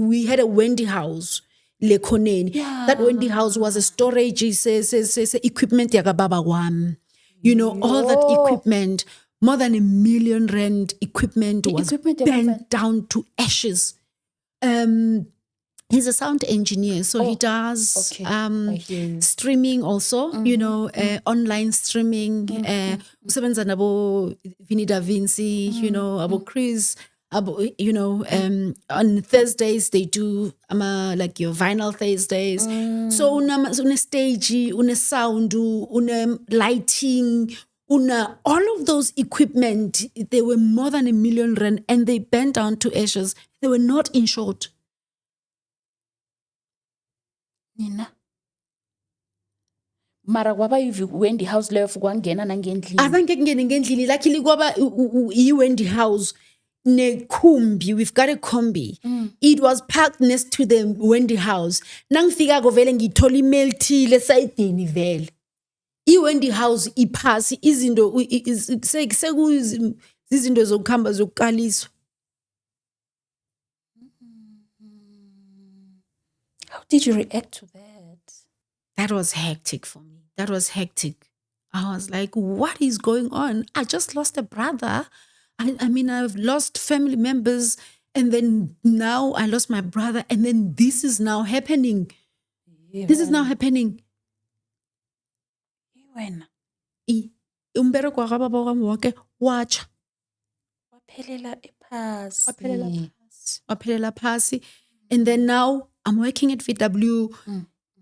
we had a Wendy house lekhoneni. That Wendy house was a storage equipment yaka baba kwami. You know, all that equipment, more than R1 million equipment was burned down to ashes. He's a sound engineer, so he does streaming also, you know, online streaming. Usebenza nabo Vinny Da Vinci, you know, abo Chris, you know, on Thursdays they do like your vinyl Thursdays. So una stage, una sound, una lighting, all of those equipment, they were more than R1 million and they bent down to ashes. They were not insured. Nina mara kwaba Wendy house leyo kwangena nangendlini. Azange kungene ngendlini, luckily kwaba Wendy house nekhumbi. We've got a combi. It was parked next to the Wendy house. Nangifika ko vele ngithola email thile sayidini vele. Wendy house iphasi izinto sekuzizinto zokuhamba zokukaliswa. How did you react to that? That was hectic for me. That was hectic. I was like, what is going on? I just lost a brother. I mean, I've lost family members, and then now I lost my brother, and then this is now happening. This is now happening. When? umbereko wa baba wami wonke watsha. Waphelela ephasi. Waphelela phasi. And then now I'm working at VW.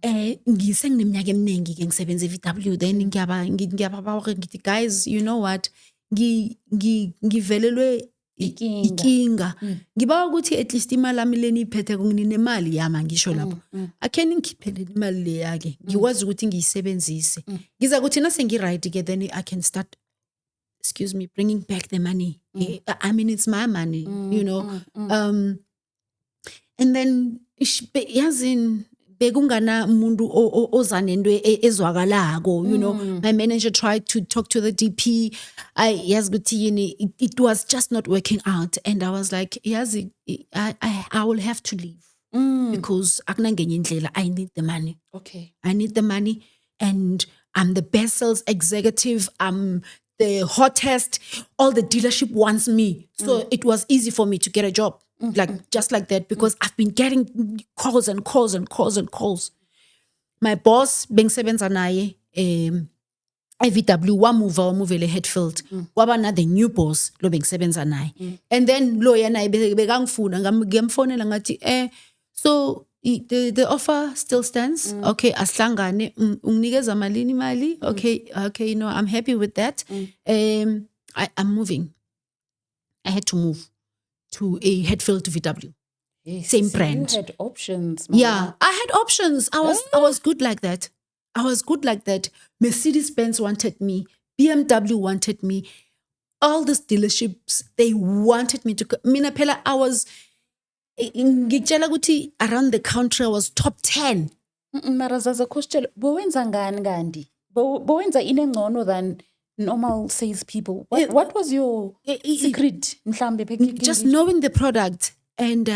Ngisengineminyaka eminingi ke ngisebenza eVW. Then ngiyababa ngithi guys, you know what? Ngivelelwe ikinga. Ngibawa ukuthi at least imali ami leni iphethe nginemali yami ngisho lapho. Ake ningikhiphele imali le yake. Ngikwazi ukuthi ngiyisebenzise. Ngiza ukuthi nase ngi-right ke then I can start, excuse me, bringing back the money. I mean, it's my money, you know. And then yazin bekungana umuntu ozanento ezwakalako, you know. My manager tried to talk to the DP. It was just not working out, and I was like, yazi, I will have to leave because akunangenye indlela. I need the money. Okay. I need the money, and I'm the best sales executive. I'm the hottest. All the dealership wants me, so it was easy for me to get a job. Just like that, because I've been getting calls and calls and calls and calls. My boss, bengisebenza naye, IVW, wamuvele Hatfield. Waba na the new boss, lo bengisebenza naye. And then lo yena bekangifuna, ngamfonela ngathi, so the offer still stands. Okay, asihlangane, unginikeza malini mali. Okay, you know, I'm happy with that. I'm moving. I had to move to a Hatfield VW. Yes. Same So brand. You had options. Mama. Yeah, I had options. I was good like that. Mercedes-Benz wanted me. BMW wanted me. All these dealerships, they wanted me to go. Mina phela, I was ngitshela ukuthi around the country I was top 10. Mara zaza Khositshelwe, bowenza ngani kanti? Bowenza inengcono than normal sales people. What was your secret? Mhlambe Just knowing the product and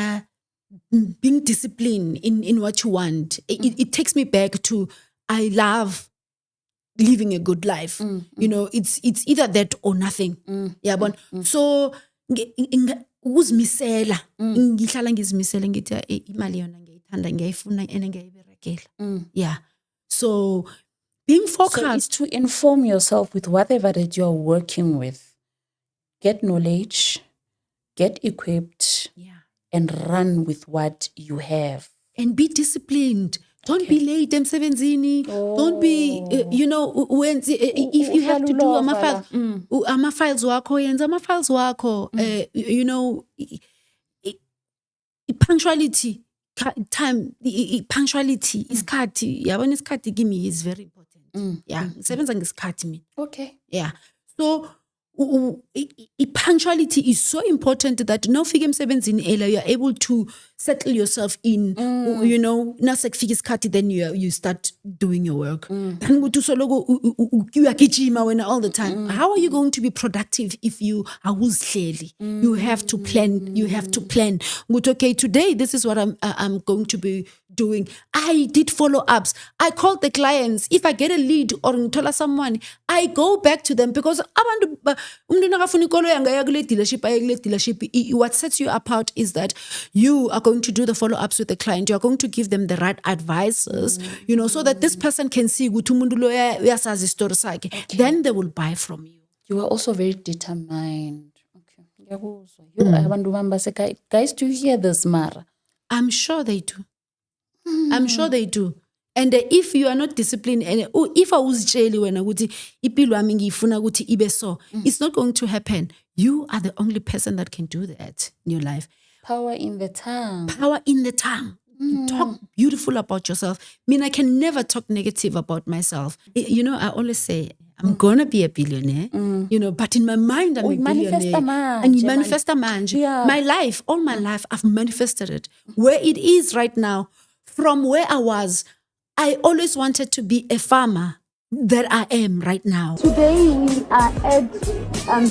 being disciplined in what you want. It takes me back to, I love living a good life. You know, it's either that or nothing. Yeah, but so ukuzimisela ngihlala ngizimisela ngithi imali yona ngiyithanda ngiyayifuna ene ngiyayiberekela. Yeah. So being focused. So it's to inform yourself with whatever that you're working with. Get knowledge, get equipped, and run with what you have. And be disciplined. Don't be late emsebenzini. Don't be, you know, when if you have to do ama-files wakho, yenza ama-files wakho. You know, punctuality, time, punctuality, isikhathi. Yabona isikhathi kimi is very important. Yeah, ngisebenza ngesikhathi mina. Okay. Yeah. So punctuality is so important that no figure emsebenzini earlier, you're able to settle yourself in. You know, nasekufika isikhathi, then you start doing your work. Then uyagijima all the time. How are you going to be productive if you are uzihleli? You have to plan. You have to plan. Okay, today this is what I'm going to be doing. I did follow-ups. I called the clients. If I get a lead or ngithola someone, I go back to them because umuntu nakafuna ikolo yangaya kule dealership. What sets you apart is that you are going to do the follow-ups with the client. You are going to give them the right advices, you know, so that this person can see ukuthi umuntu lo uyasazi story sakhe. Then they will buy from you. You are also very determined. Okay. Abantu bami base, guys, do you hear this, Mara? I'm sure they do. I'm sure they do. And if you are not disciplined, and if I was jelly when I would it's not going to happen. You are the only person that can do that in your life. Power in the tongue. Power in the tongue. Talk beautiful about yourself. I mean, I can never talk negative about myself. You know, I always say, I'm going to be a billionaire, you know, but in my mind, I'm a billionaire. And you manifest a manje. Yeah. My life, all my life, I've manifested it. Where it is right now, from where I was, I always wanted to be a farmer that I am right now. Today we are at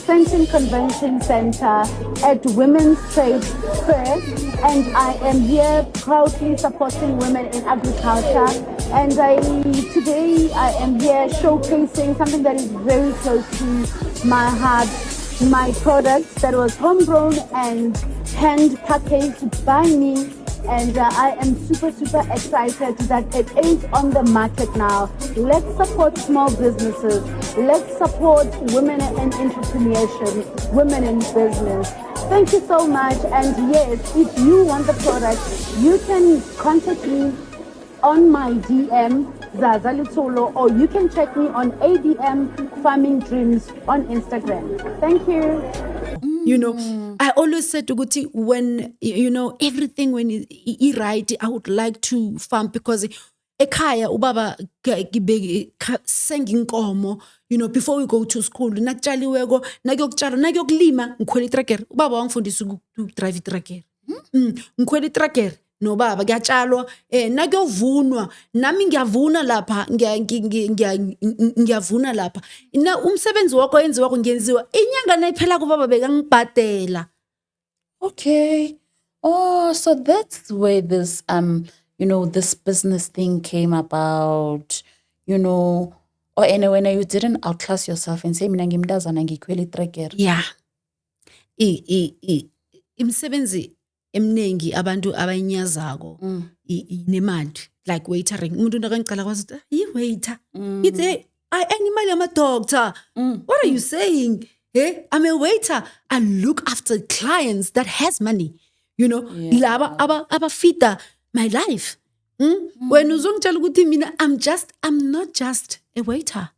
Fenton Convention Center at Women's Trade Fair, and I am here proudly supporting women in agriculture. And today I am here showcasing something that is very close to my heart, my product that was homegrown and hand packaged by me And I am super excited that it is on the market now. Let's support small businesses. Let's support women in entrepreneurship, women in business. Thank you so much. And yes, if you want the product, you can contact me on my DM, Zaza Lutolo, or you can check me on ABM Farming Dreams on Instagram. Thank you. You know, I always said to Guti, when, you know, everything when is right, I would like to farm because ekhaya ubaba senginkomo, you know, before we go to school, nakutshaliweko, nakuyokutshala, nakuyokulima, ngikhwela itractor. Ubaba wangifundisa ukudrive itractor. Ngikhwela itractor. No baba kuyatshalwa nakuyovunwa nami ngiyavuna lapha ngiyavuna lapha na umsebenzi wakho yenziwa kungenziwa inyanga nayiphela kubaba bekangibhadela. Okay. Oh, so that's where this you know, this business thing came about, you know. Or anyway, when you didn't outclass yourself and say mina ngimntazana ngikhwela itractor. Yeah. Imsebenzi emnengi abantu abayinyazako nemali like waitering umuntu nakangicala kwazi yi waiter it's I imali ama doctor. What are you saying? I'm a waiter. I look after clients that has money, you know. Laba abafita my life. When uzongitshela ukuthi mina I'm not just a waiter.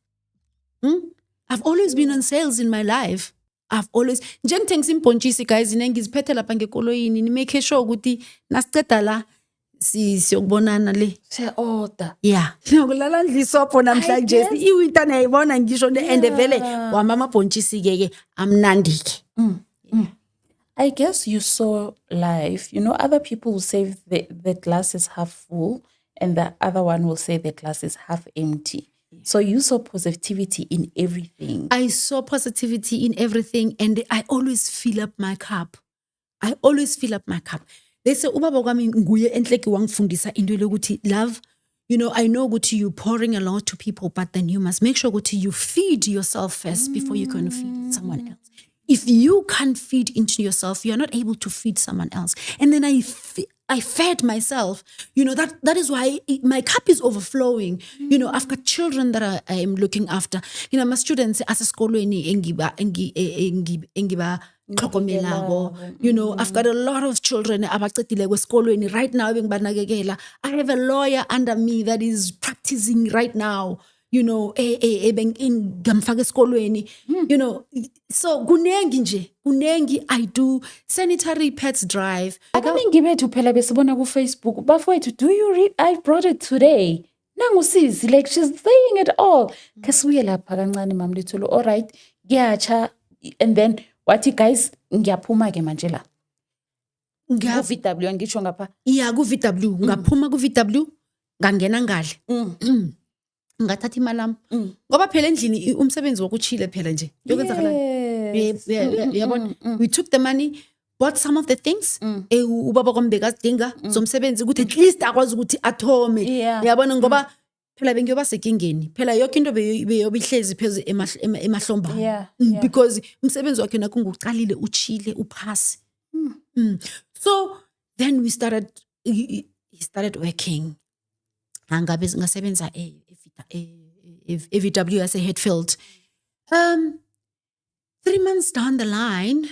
I've always been on sales in my life. I've always njengithengisa imbhontshisi guys ngiziphethe lapha ngekoloyini ni make sure ukuthi nasiceda la siyokubonana le order. Yeah, kulala ndlisopho namhlanje iwinter nayibona ngisho and vele wama amabhontshisi ke amnandi ke. I guess you saw life. You know, other people will say the glass is half full and the other one will say the glass is half empty. So you saw positivity in everything. I saw positivity in everything and I always fill up my cup. They say, ubaba kwami nguye enhleki wangifundisa into lokuthi love, you know, I know ukuthi you pouring a lot to people, but then you must make sure ukuthi you feed yourself first before you can feed someone else. If you can't feed into yourself, you're not able to feed someone else. And then I fed myself. You know, that is why my cup is overflowing. You know, I've got children that I am looking after. You know, my students as a school you know, I've got a lot of children right now. I have a lawyer under me that is practicing right now. You know, you know, so kunengi I do sanitary pets drive. Abaningi phela besibona ku Facebook bafowethu, do you read? I brought it today. Nangusisi, like she's saying it all. Kasibuye lapha kancane Mam Litholo. All right, giyacha, and then wathi guys ngiyaphuma ke manje la. VW ngisho ngapha. Yeah, ku VW ngaphuma ku VW ngangena ngale. Ngathatha imali yami ngoba phela endlini umsebenzi wokuchile phela nje yabona we took the money, bought some of the things ubaba kwami bekazidinga zomsebenzi ukuthi at least akwazi ukuthi athome yabona ngoba phela bengiyoba sekingeni phela yonke into beyoba ihlezi phezulu emahlomba because umsebenzi wakhe nakunguqalile uchile uphasi. So then he started working angabe ngasebenza VW as a Hatfield. 3 months down the line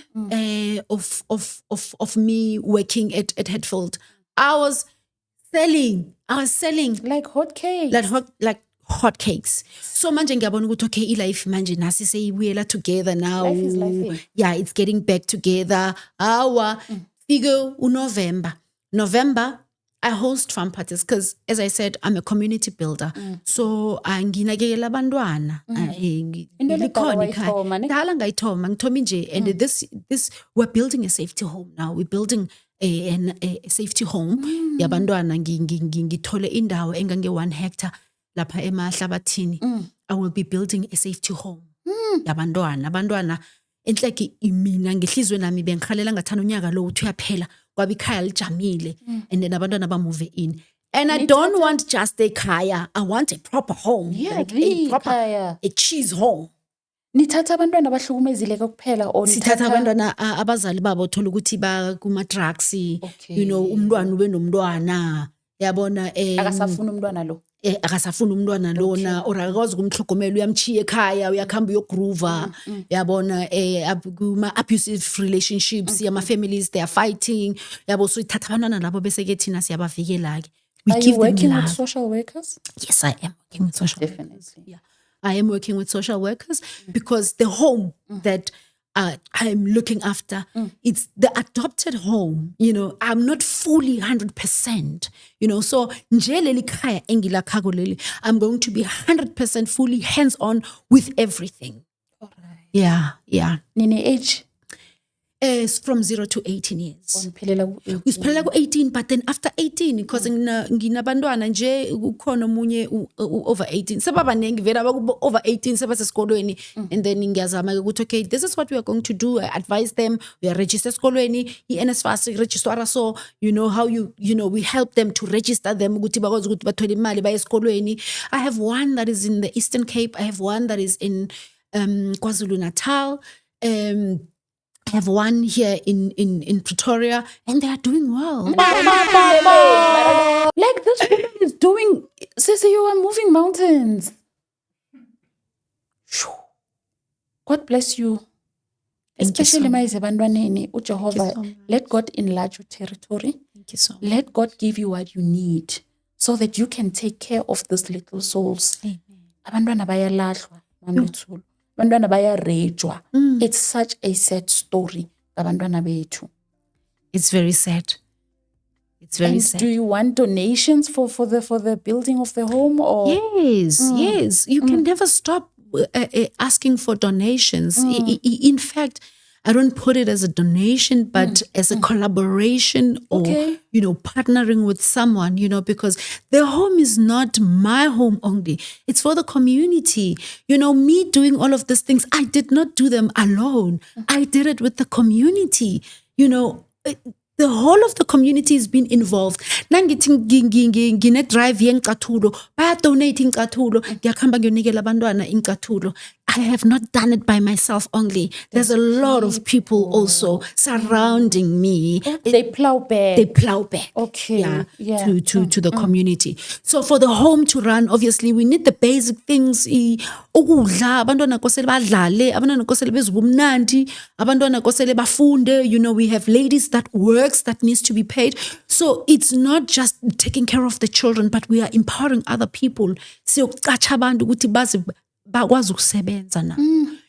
of me working at Hatfield, I was selling like hotcakes. Like hotcakes. So manje ngiyabona ukuthi okay, life manje nasi seyibuyela together now. Life is life. Yeah, it's getting back together. Figure November I host farm parties because, as I said, I'm a community builder. So nginakekela abantwana. And this we're building a safety home now. We're building a safety home. Yabantwana ngithole indawo engange 1 hectare lapha emahlabathini. I will be building a safety home. Abantwana enhleki imina ngehlizwe nami bengikhalela ngathana unyaka lo uthi uyaphela kwabe ikhaya lijamile and then abantwana ba move in, and I don't want just a kaya, I want a proper home, Yeah, like a proper kaya. a cheese home. Nithatha abantwana abahlukumezileke kuphela or sithatha nithatha abantwana abazali babo thola ukuthi bakuma-drugs, Okay. you know, umntwana ube nomntwana, yabona, akasafuna umntwana lo. akasafuna umntwana lona or akakwazi ukumhlogomela, uyamchiya ekhaya, uyakhamba uyogroova, yabona, kuma-abusive relationships, ama-families, they are fighting, yabo. So ithatha abantwana labo bese-ke thina siyabavikela-ke. We Are give you them working love. with social workers? Yes, I am working with social workers. Definitely. Yeah, I am working with social workers because the home that I'm looking after, it's the adopted home. You know, I'm not fully 100%. You know, so nje leli khaya engilakhako leli, I'm going to be 100% fully hands-on with everything. Alright. Yeah. Nini age? It's from 0 to 18 years. Niphelela ku-18. Usiphelela ku-18, but then after 18, because nginabantwana nje ukhona omunye over 18, sebabaningi vele over 18 sebasesikolweni, and then ngiyazama ukuthi okay, this is what we are going to do. I advise them, we are register esikolweni, i-NSFAS registrara, so you know how you know, we help them to register them ukuthi bakwazi ukuthi bathole imali baye esikolweni. I have one that is in the Eastern Cape, I have one that is in KwaZulu-Natal, I have one here in Pretoria, and they are doing well. Like this woman is doing, Sissy, you are moving mountains. Shoo. God bless you. Thank you so Especially much. my zebantwaneni, uJehova, so much. let God enlarge your territory. Thank you so much. Let God give you what you need so that you can take care of these little souls. Amen. Abantwana bayalahlwa, Mamlutulu. Abantwana bayarejwa. It's such a sad story. Abantwana bethu. It's very sad. It's very And sad. do you want donations for the building of the home or? Yes. You can never stop asking for donations. In fact, I don't put it as a donation, but as a collaboration or, Okay. you know, partnering with someone, you know, because the home is not my home only. It's for the community. You know, me doing all of these things, I did not do them alone. I did it with the community. You know, the whole of the community has been involved. Nangithi ngine drive yencathulo, baya donate incathulo, ngiyakhamba ngiyonikela abantwana incathulo. I have not done it by myself only. There's a lot of people also surrounding me. They plow back. They plow back. Okay, yeah. To the community. So for the home to run, obviously we need the basic things. Ukudla, abantwana kosele badlale, abantwana kosele bezwe ubumnandi, abantwana kosele bafunde. You know, we have ladies that works that needs to be paid. So it's not just taking care of the children, but we are empowering other people. Siyokucacha abantu ukuthi bazi bakwazi ukusebenza na.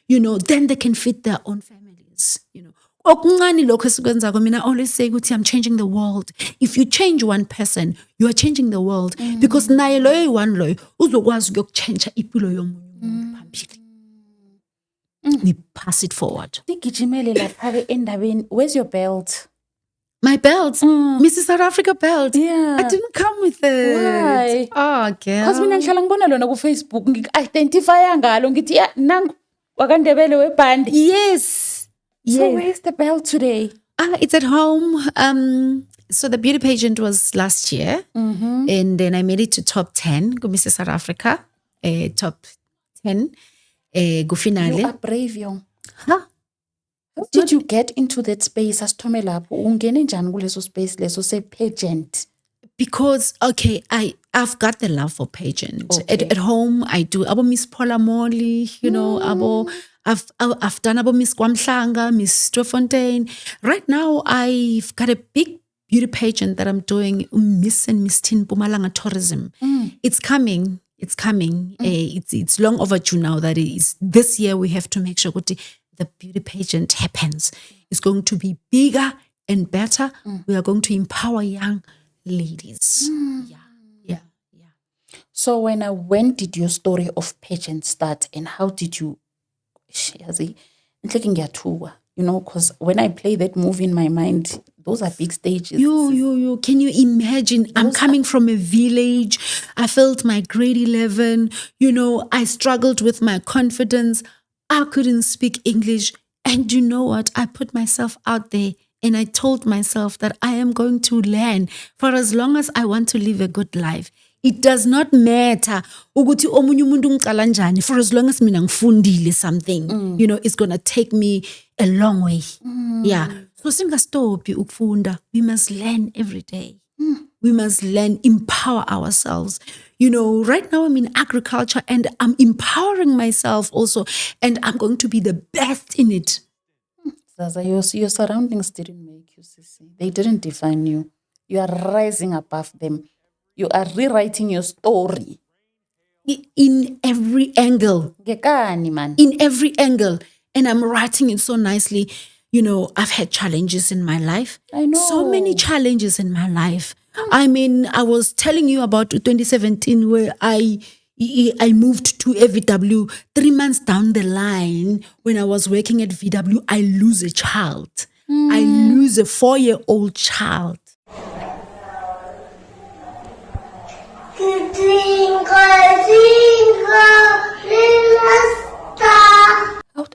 You know, then they can feed their own families. You know, okuncane lokho esikwenzako, mina I always say ukuthi I'm changing the world. If you change one person, you are changing the world, because naye loyo one loyo uzokwazi ukuyokuchange impilo yomunye umuntu phambili. We pass it forward. Nigijimele lapha endabeni. Where's your belt? My belt, Mrs. South Africa belt. Yeah. I didn't come with it. Why? Oh, Because mina girl. ngihlala ngibona lona ku-Facebook ngik-identifya ngalo ngithi ya nangu wakandebele webhandi. Yes. So where's the belt today? It's at home. So the beauty pageant was last year, and then I made it to top 10. Go Mrs. South Africa, top 10. Go finale. You are brave, young. Huh? How did you get into that space? Asithome lapho ungene njani kuleso space leso se-pageant? Because okay, I've got the love for pageant. Okay. At home, I do abo Miss Paula Morley, you know, abo I've done abo Miss Kwamhlanga, Miss Strofontein. Right now, I've got a big beauty pageant that I'm doing, Miss and Miss Tin Mpumalanga Tourism. It's coming. It's coming. It's long overdue now. That is this year. We have to make sure that the beauty pageant happens. It's going to be bigger and better. We are going to empower young ladies. Yeah. So when did your story of pageant start and how did you, yazi, ngihleke ngiyathuka, you know, because when I play that movie in my mind, those are big stages. You. Can you imagine? I'm coming from a village. I felt my grade 11. You know, I struggled with my confidence. I couldn't speak English. And you know what? I put myself out there and I told myself that I am going to learn for as long as I want to live a good life. It does not matter ukuthi omunye umuntu ngiqala njani, for as long as mina ngifundile something, it's going to take me a long way. Yeah. So singastopi ukufunda. We must learn every day. We must learn, empower ourselves. Right now I'm in agriculture and I'm empowering myself also, and I'm going to be the best in it. Zaza, your surroundings didn't make you, Sisi. They didn't define you. You are rising above them. You are rewriting your story. In every angle. Gekani, man. In every angle. And I'm writing it so nicely. I've had challenges in my life. I know. So many challenges in my life. I mean, I was telling you about 2017 where I moved to VW. 3 months down the line, when I was working at VW, I lose a child. I lose a 4-year-old child.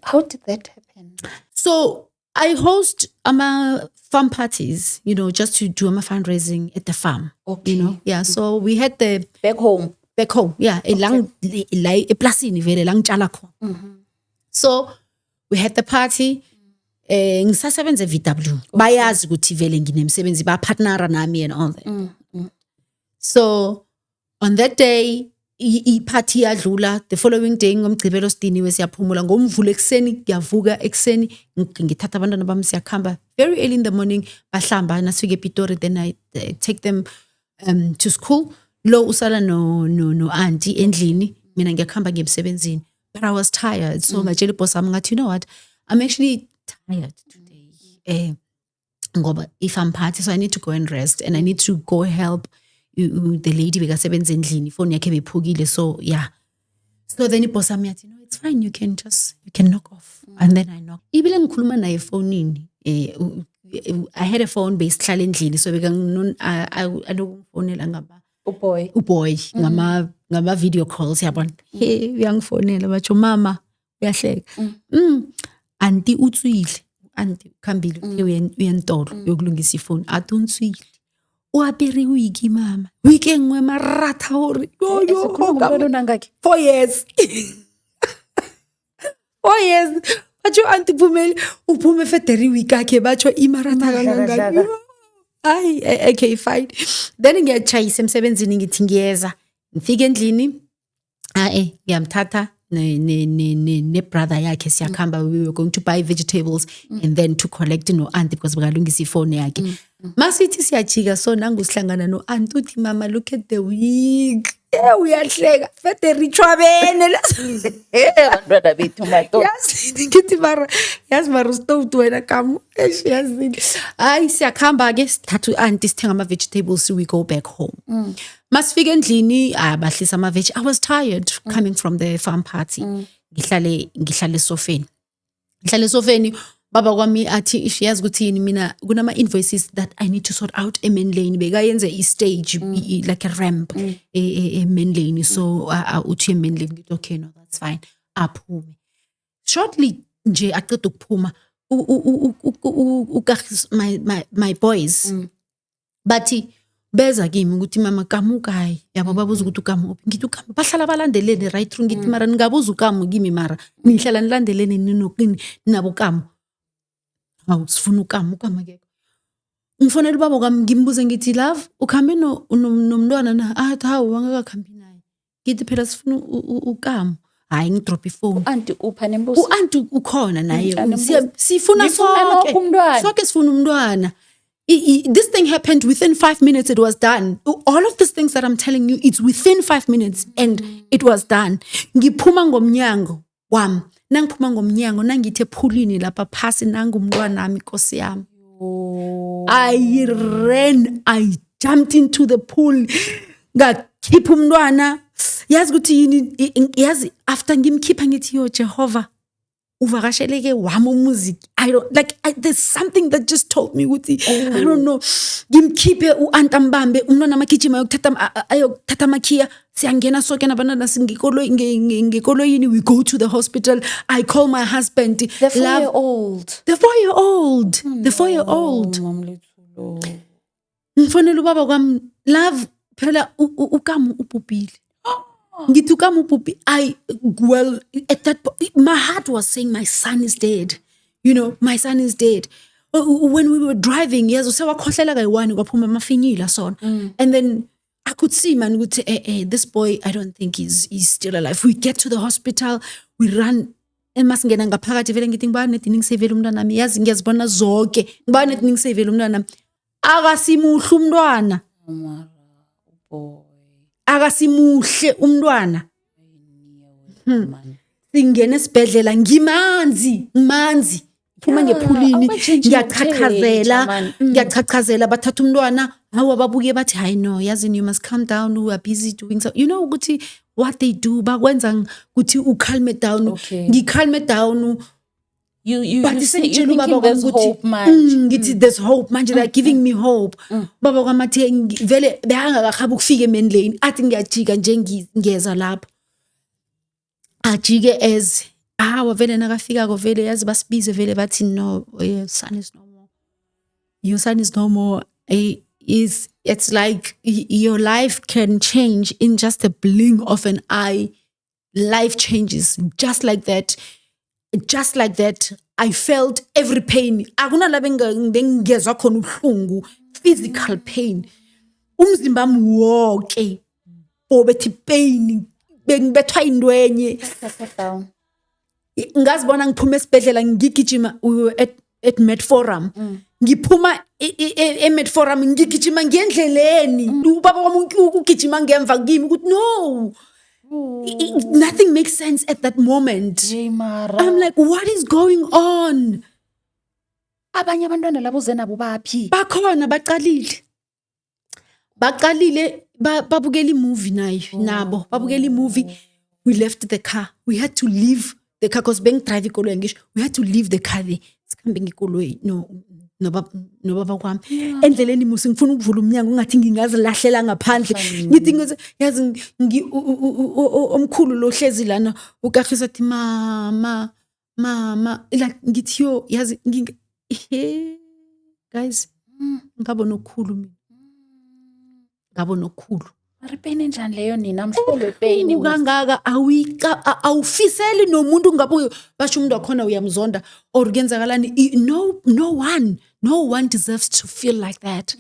How did that happen? So I host farm parties, just to do fundraising at the farm. Okay. Yeah. So we had the Back home. Yeah. So we had the party. Ngisasebenza VW. Bayazi ukuthi vele nginemsebenzi ba partnera nami and all that. So on that day, i-party yadlula. The following day ngomgcibelo sidiniwe siyaphumula, ngomvulo ekseni ngiyavuka ekseni ngithatha abantwana bami siyakhamba very early in the morning, bahlamba nasifike ePitori, then I take them to school. Lo usala no auntie endlini, mina ngiyakhamba ngemsebenzini. But I was tired, so ngajela boss ami ngathi, you know what, I'm actually tired today. Ngoba if I'm party, so I need to go and rest, and I need to go help the lady bekasebenza endlini, phone yakhe bephukile. So yeah, so then iboss ami yathi, it's fine, you can knock off. And then I knock. Ibile ngikhuluma naye efonini. I had a phone based hlala endlini, so alokungifonela ngaba uboy ngama video calls yabona. Hey, uyangifonela bathi mama uyahleka. Anti utswile, anti khambile uyentolo yokulungisa ifoni. Athi unswile. Uapere wiki mama. Wiki ngwe maratha hore. Yo. 4 years. 4 years. Bacho anti Phumeli uphume federi week akhe bacho imaratha kangangani. Okay, fine. Then ngiyachayisa emsebenzini ngithi ngiyeza. Ngifike endlini. Ngiyamthatha ne brother yakhe siyakhamba. We were going to buy vegetables and then to collect no auntie because bakalungisa ifone yakhe. Masithi siyajika, so nangu sihlangana no auntie uthi mama, look at the wig. Uyahleka federi chwabene. Abantwana bethu mato. Yes, ngithi mara usitowuthi wena kamu. Yes. Hayi siyakhamba ke sithathu auntie sithenga ama vegetables, we go back home. Masifika endlini abahlisa ama veg. I was tired coming from the farm party. Ngihlale sofeni. Baba kwami athi yazi ukuthi yini mina kunama invoices that I need to sort out main lane. Bekayenze i-stage like a ramp main lane. So uthi main lane ngithi okay, no, that's fine. Aphume. Shortly nje aqeda ukuphuma my boys bathi beza kimi ukuthi mama kamuka hayi yabo babuza ukuthi ukamu ngithi ukamu bahlala balandelene right through ngithi mara ningabuza ukamu kimi mara nihlala nilandelene ninokini nabo kamu. Hawu sifuna ukamu ke ngifonela ubaba kwami ngimbuze ngithi love ukhambe nomntwana na athi hawu wangakakhambi naye ngithi phela sifuna ukamu. Hayi ngidrop ifone. Auntie upha nembuzo. Auntie ukhona naye sifuna sonke sifuna umntwana. This thing happened within 5 minutes. It was done. All of these things that I'm telling you, it's within 5 minutes and it was done. Ngiphuma ngomnyango wami. Nangiphuma ngomnyango nangithe phulini lapha phasi nangu umntwana nami Nkosi yami. I ran, I jumped into the pool. Ngakhipha umntwana. Yazi ukuthi yini, yazi after ngimkhipha ngithi yo Jehova uvakasheleke wami umuzi. I don't like there's something that just told me ukuthi I don't know ngimkhiphe uAntambambe umntwana magijima ayokuthatha amakhiya siyangena sonke nabantwana ngekoloyini we go to the hospital. I call my husband The 4-year-old. the 4-year-old ngifonela ubaba kwami love phela ukamu ubhubhile. Ngithi ukamu ubhubhi well at that point, my heart was saying my son is dead. You know, my son is dead. When we were driving, yazo sewakhohlela kayi-1 kwaphuma amafinyila sona. And then I could see man ukuthi this boy I don't think he's still alive. We get to the hospital, we run emasingena ngaphakathi vele ngithi ngibani nethi ningisevele umntwana nami yazi ngiyazibona zonke ngibani nethi ningisevele umntwana nami akasimuhle umntwana akasimuhle umntwana singena esibhedlela ngimanzi phuma ngephulini ngiyachachazela bathatha umntwana hawa babuke bathi hayi no yazi you must calm down, we are busy doing so, you know ukuthi what they do bakwenza ukuthi calm down. Okay. Ngicalm down You but thinking there's hope manje. ngithi there's hope manje, they're giving me hope. Baba kwamathe vele behangakakhaba ukufika emendleni athi ngiyajika nje ngiyeza lapho ajike as vele nakafika ko vele yazi basibize vele bathi no your son is no more. It's like your life can change in just a blink of an eye. Life changes just like that. I felt every pain. Akuna la bengezwa khona ubuhlungu, physical pain. Umzimba wami wonke bobethi pain, bengibethwa indwenye. Ngazibona ngiphuma esibhedlela ngigijima, we were at Medforum. Ngiphuma eMedforum ngigijima ngendleleni. Ubaba wami ugijima ngemva kimi ukuthi no. Nothing makes sense at that moment. I'm like, what is going on? Abanye abantwana labo zenabo baphi? Bakhona baqalile babukela movie nabo babukela movie. We left the car. We had to leave the car because being drive ikoloyi ngisho. We had to leave the car there. Sikhambe ngikoloyi no baba kwami endleleni musi ngifuna ukuvula umnyango ngathi ngingazilahlela ngaphandle ngithi yazi omkhulu lo hlezi lana ukakhisa athi mama like ngithi yo yazi guys ngabona okukhulu mina ngabona okukhulu Aripeni njani leyo nina mhlolo pain ukangaka awufiseli nomuntu ngabuyo basho umuntu wakhona uyamzonda or kuyenzakalani. No one deserves to feel like that.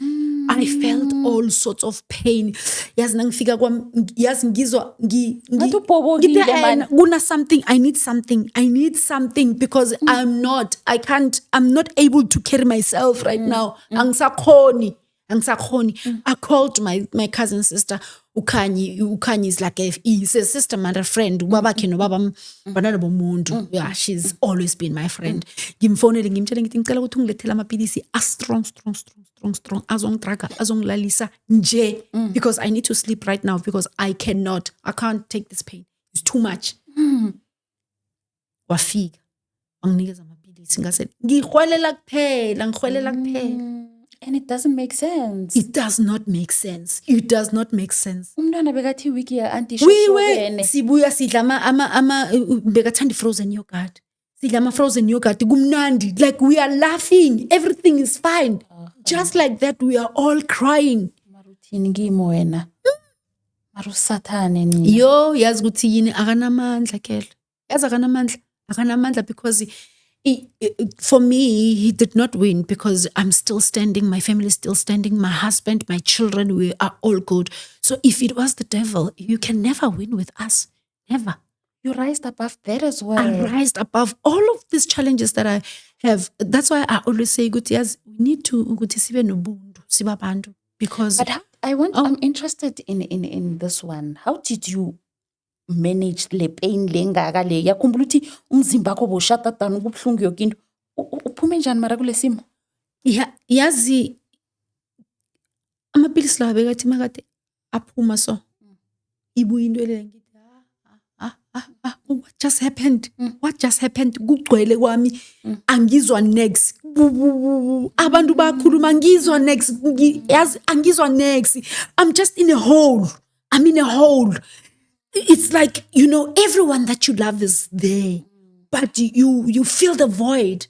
I felt all sorts of pain. Yazi nangifika kwami yazi ngizwa kuna something, I need something because I'm not able to carry myself right now. Angisakhoni. I called my cousin sister Ukhanyi is like he's a sister and a friend. Babakhe no baba banana bomuntu. Yeah, she's always been my friend. Ngimfonele ngimtshela ngithi ngicela ukuthi ungilethele amapilisi strong azongitraga azongilalisa nje because I need to sleep right now because I can't take this pain. It's too much. Wafika wanginikeza amapilisi ngase ngihwelela kuphela. And it doesn't make sense. It does not make sense. Umntwana bekathi wiki ya auntie sibuya sidla bekathanda frozen yogurt. Sidla frozen yogurt kumnandi, like we are laughing, everything is fine. Just like that we are all crying. Maruthini ngimo wena. Marusathane nini. Yo yazi ukuthi yini akanamandla kele. Yazi akanamandla because for me, he did not win because I'm still standing. My family is still standing. My husband, my children, we are all good. So if it was the devil, you can never win with us. Never. You rised above that as well. I rised above all of these challenges that I have. That's why I always say, we need to because. But I'm interested in this one. How did you manage le pain lengaka le yakhumbula ukuthi umzimba wakho boshata down kubhlungu yokinto uphume njani mara kule simo yazi amapilisi lawa bekathi makade aphuma so ibuya into le ngithi what just happened? What just happened? Kugcwele kwami. Angizwa next. Abantu bakhuluma ngizwa next. Yazi angizwa next. I'm just in a hole. I'm in a hole. It's like, everyone that you love is there, but you feel the void.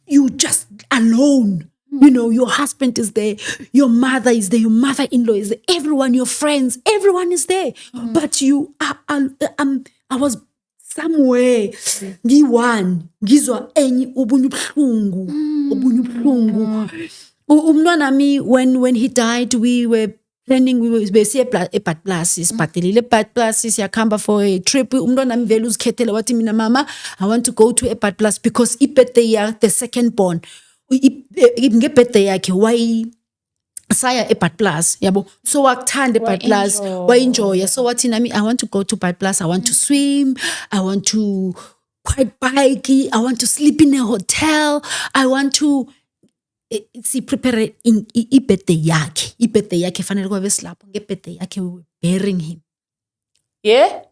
You just alone. Your husband is there, your mother is there, your mother-in-law is there, everyone, your friends, everyone is there. But I was somewhere, ngizwa enye obunye ubuhlungu. Umntwana mi, when he died, we were planning, we were eBad Plasis, bhadelile eBad Plasis, yakhamba for a trip. Umntwana mi vele uzikhethela wathi mina mama, I want to go to eBad Plasis because birthday the second born. Ngebirthday yakhe saya eBad Plasis, yabo. So wakuthanda eBad Plasis, enjoy. So wathi nami, I want to go to Bad Plasis, I want to swim, I want to ride bike, I want to sleep in a hotel, I want to prepare in ibirthday yakhe fanele kwabe silapho ngebirthday yakhe, we were burying him. Yeah?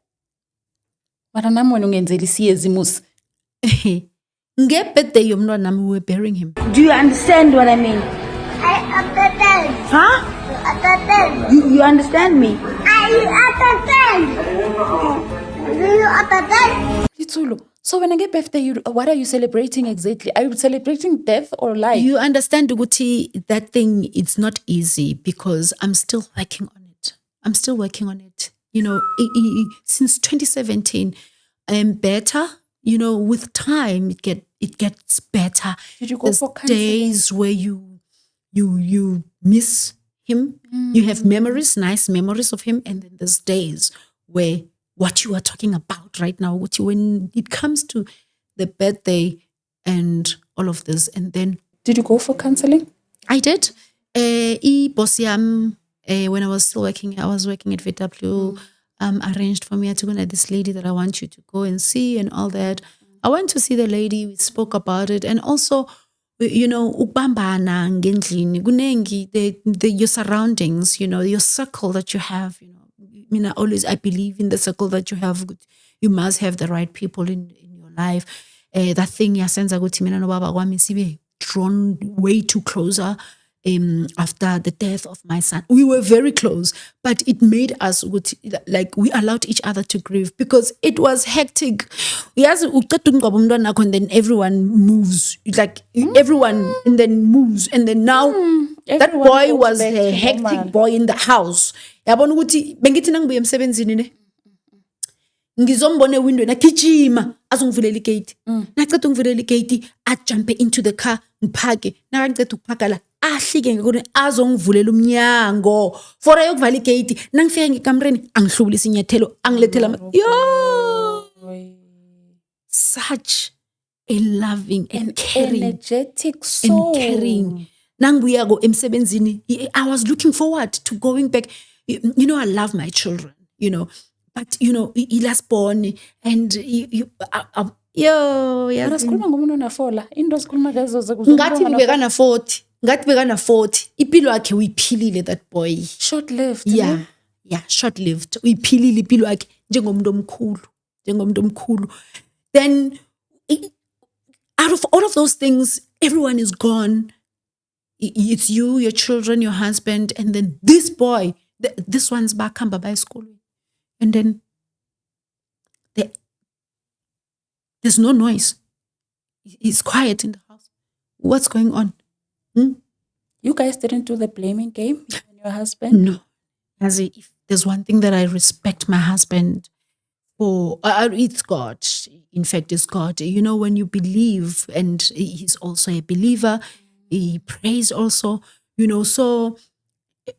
Mara nami wena ungenzela isiyezi musi. Ngebirthday yomntwana nami, we were burying him. Do you understand what I mean? I understand. Huh? Understand. You understand me? I understand. Do you understand? Litsulu. So when I get birthday, what are you celebrating exactly? Are you celebrating death or life? You understand, Uguti, that thing, it's not easy because I'm still working on it. Since 2017, I am better. With time, it gets better. Did you go for counseling? Days where you miss him. You have memories, nice memories of him. And then there's days where what you are talking about right now, when it comes to the birthday and all of this. And then, did you go for counseling? I did. Boss yam, when I was still working, I was working at VW, arranged for me to go to this lady that I want you to go and see and all that. I went to see the lady, we spoke about it. And also, ukubambana ngendlini, kunengi, your surroundings, your circle that you have, I believe in the circle that you have. You must have the right people in your life. That thing yasenza ukuthi mina nobaba kwami sibe drawn way too closer after the death of my son. We were very close, but it made us like we allowed each other to grieve because it was hectic. Yes, and then everyone moves, like everyone, and then moves, and then now that boy was a hectic boy in the house. Yabona ukuthi bengithi nangibuye emsebenzini ne ngizombona ewindow nagijima azongivulela igate naceda ungivulela igate ajump into the car ngiphake nakaceda ukuphaka la ahlike ngekona azongivulela umnyango for ayokuvala igate nangifika ngekamreni angihlubulisa inyathelo angilethela such a loving and caring, energetic soul. and caring. Nangibuyako emsebenzini, I was looking forward to going back. I love my children, but he last born and Sikhuluma ngomuntu onafola. Into sikhuluma lezo ngathi bekana 40 impilo yakhe uyiphilile that boy. Short lived. Yeah, short lived. Uyiphilile impilo yakhe njengomuntu omkhulu. Then out of all of those things, everyone is gone. It's you, your children, your husband, and then this boy, this one's back home by school. And then there's no noise. It's quiet in the house. What's going on? You guys didn't do the blaming game, you and your husband? No. As if there's one thing that I respect my husband for, it's God. In fact, it's God. When you believe, and he's also a believer, he prays also, so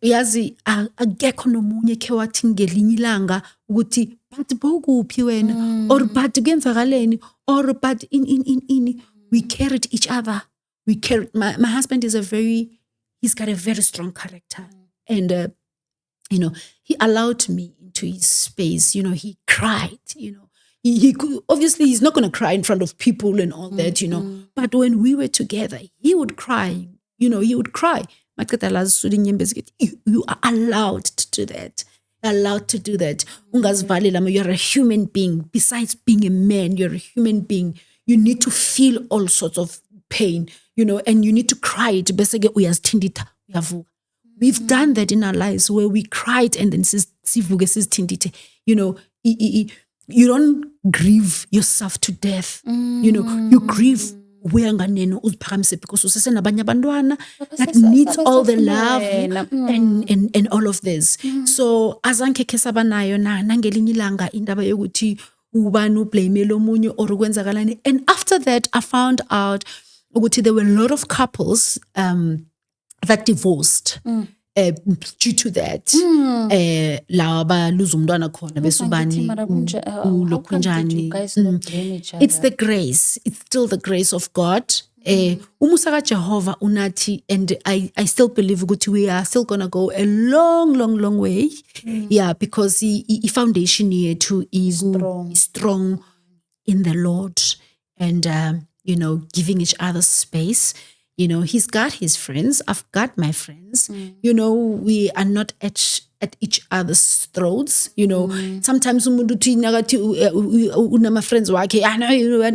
yazi akekho nomunye ke wathi ngelinye ilanga ukuthi but bokuphi wena or but kuyenzakaleni or but in we carried each other. We carried my husband is he's got a very strong character, and he allowed me into his space. He cried. He could, obviously he's not going to cry in front of people and all that, but when we were together, he would cry. He would cry. You are allowed to do that. allowed to do that. Ungazivali lama, you're a human being. Besides being a man, you're a human being. You need to feel all sorts of pain, and you need to cry it. We've done that in our lives where we cried and then you don't grieve yourself to death. You grieve because that needs all the love and all of this. So azange kesabanayo na nangelinye ilanga indaba yokuthi ubani ublamele omunye or ukwenzakalani. And after that I found out ukuthi there were a lot of couples that divorced due to that. Lawa lose umntwana khona bese ubani ulokhunjani. It's the grace. It's still the grace of God. Umusa Jehovah unati, and I still believe ukuthi we are still gonna go a long way. Yeah, because the foundation here too is strong in the Lord, and giving each other space. He's got his friends. I've got my friends. We are not at each other's throats. Sometimes my friends were okay.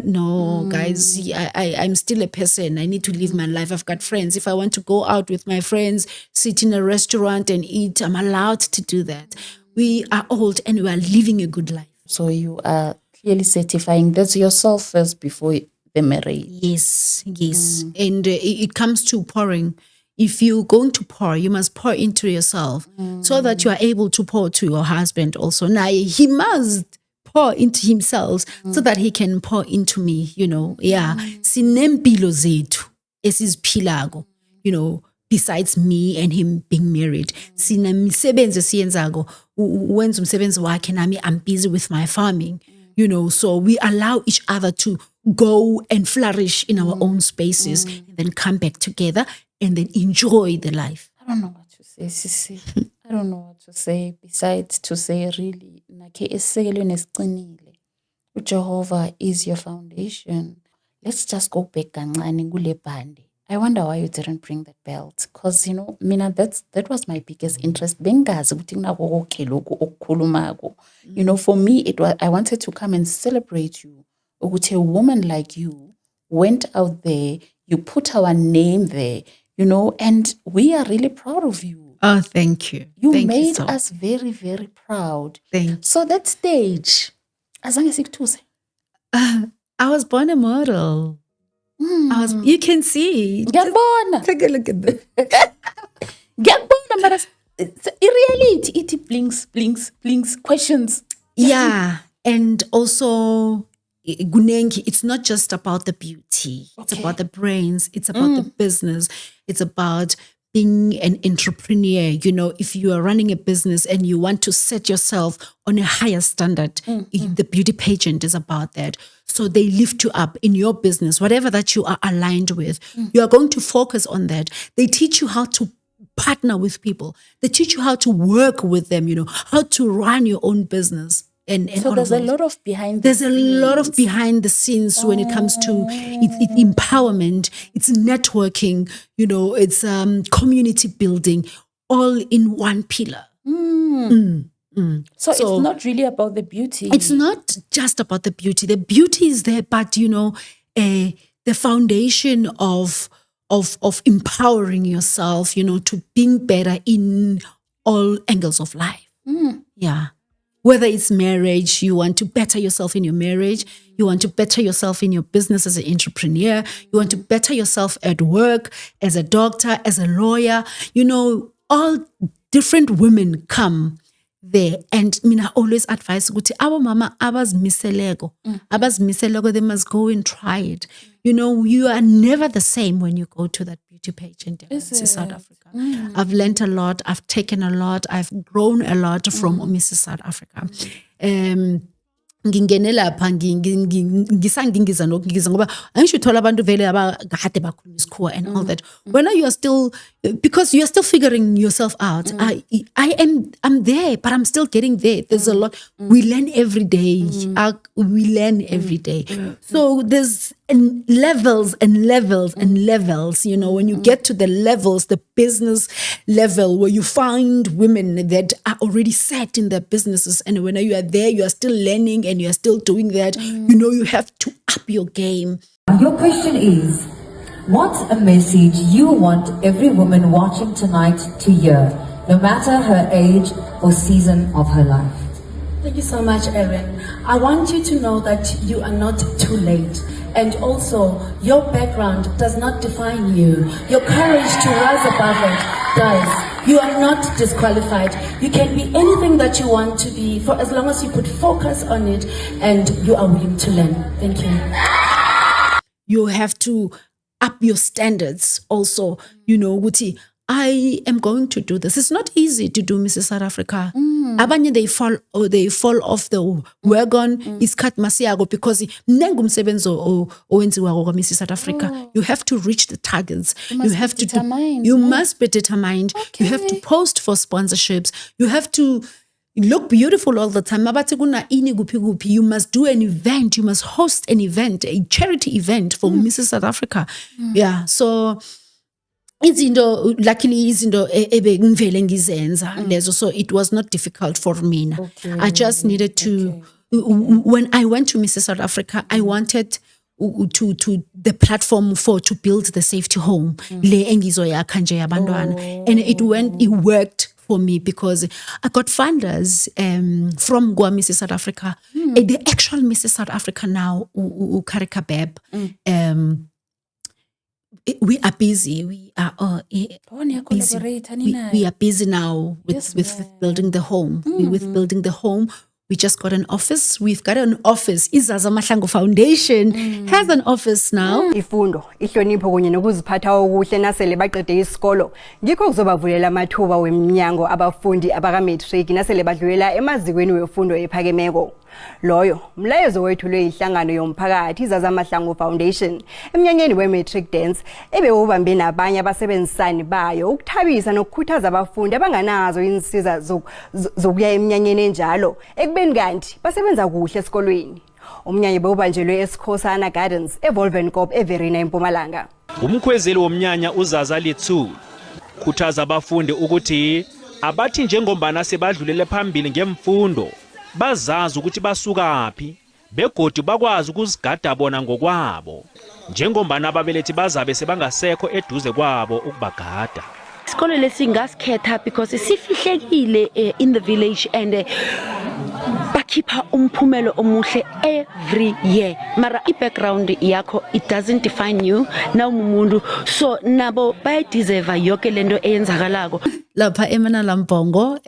No, guys, I'm still a person. I need to live my life. I've got friends. If I want to go out with my friends, sit in a restaurant and eat, I'm allowed to do that. We are old and we are living a good life. So you are clearly certifying that's yourself first before the marriage. Yes. And it comes to pouring. If you're going to pour, you must pour into yourself so that you are able to pour to your husband also. Now, he must pour into himself so that he can pour into me, Yeah. Sinempilo zethu esiziphilago, besides me and him being married. Sinemisebenzi esiyenzago, wenza umsebenzi wakhe nami I'm busy with my farming. So we allow each other to go and flourish in our own spaces and then come back together and then enjoy the life. I don't know what to say, Sisi. I don't know what to say besides to say really, Jehovah is your foundation. Let's just go back kancane kule bandi. I wonder why you didn't bring that belt. Because, mina, that was my biggest interest. For me, I wanted to come and celebrate you. A woman like you went out there, you put our name there, and we are really proud of you. Oh, thank you. You made us very, very proud. So that stage, I was born a model. You can see. Get born. Take a look at this. Get born. In reality, it blinks, questions. Yeah. And also, Gunengi, it's not just about the beauty. It's about the brains. It's about the business. It's about being an entrepreneur. If you are running a business and you want to set yourself on a higher standard, the beauty pageant is about that. So they lift you up in your business, whatever that you are aligned with. You are going to focus on that. They teach you how to partner with people. They teach you how to work with them, how to run your own business. And so there's a lot of behind the scenes when it comes to it's empowerment, it's networking, it's community building, all in one pillar. So it's not really about the beauty. It's not just about the beauty. The beauty is there, but the foundation of empowering yourself, to being better in all angles of life. Yeah. Whether it's marriage, you want to better yourself in your marriage, you want to better yourself in your business as an entrepreneur, you want to better yourself at work, as a doctor, as a lawyer, all different women come there. And mina always advise ukuthi abo mama abazimiseleko, they must go and try it. You are never the same when you go to that beauty pageant in South Africa. I've learned a lot. I've taken a lot. I've grown a lot from Mrs. South Africa. Ngingene lapha ngisangingiza nokungiza ngoba angisho uthola abantu vele abakade bakhuluma isikhuwa and all that. When you are still, because you are still figuring yourself out. I'm there, but I'm still getting there. There's a lot. We learn every day. We learn every day. So there's and levels and levels and levels. You know, when you get to the levels, the business level where you find women that are already set in their businesses, and when you are there, you are still learning and you are still doing that. You know, you have to up your game. Your question is, what's a message you want every woman watching tonight to hear, no matter her age or season of her life? Thank you so much, Erin. I want you to know that you are not too late. And also, your background does not define you. Your courage to rise above it does. You are not disqualified. You can be anything that you want to be for as long as you put focus on it and you are willing to learn. Thank you. You have to up your standards also. You know, Guti, I am going to do this. It's not easy to do Mrs. South Africa. Abanye they fall off the wagon. Isikhathi masiyago because mnengu msebenzo owenziwa kwa Mrs. South Africa. You have to reach the targets. You have to you must be determined. Okay. You have to post for sponsorships. You have to look beautiful all the time. You must do an event. You must host an event, a charity event for Mrs. South Africa. Yeah, so luckily izinto ngivele ngizenza lezo, so it was not difficult for me. Okay. I just needed to when I went to Mrs. South Africa, I wanted to the platform to build the safety home le engizoyakha nje yabantwana, and it worked for me because I got funders from Gwa Mrs. South Africa. The actual Mrs. South Africa now, Karika Beb, we are busy. We are busy. We are busy now with building the home. With building the home, we just got an office. We've got an office. Izaza Mahlangu Foundation has an office now. Ifundo, ihlonipho kunye nokuziphatha okuhle nasele baqede isikolo. Ngikho kuzobavulela amathuba weminyango abafundi abaka-matric nasele badlulela emazikweni wefundo ephakemeko. Loyo mlayezo wethulwe ihlangano yomphakathi Izaza Mahlangu Foundation emnyanyeni we-matric dance ebewubambe nabanye abasebenzisani bayo ukuthabisa nokukhuthaza abafundi abanganazo insiza zokuya emnyanyeni enjalo ekubeni kanti basebenza kuhle esikolweni. Umnyanya bewubanjelwe eSikhosana Gardens eWolvenkop eVerina eMpumalanga. Umkhwezeli womnyanya uZaza Litsulo khuthaza abafundi ukuthi abathi njengombana sebadlulele phambili ngemfundo bazazi ukuthi basukaphi begodi bakwazi ukuzigada bona ngokwabo njengombana ababelethi bazabe sebangasekho eduze kwabo ukubagada. Isikole lesingasikhetha because sifihlekile in the village and bakhipha umphumelo omuhle every year. Mara i-background yakho, it doesn't define you na umuntu, so nabo bayadeserve yonke lento eyenzakalako lapha eManala Mbongo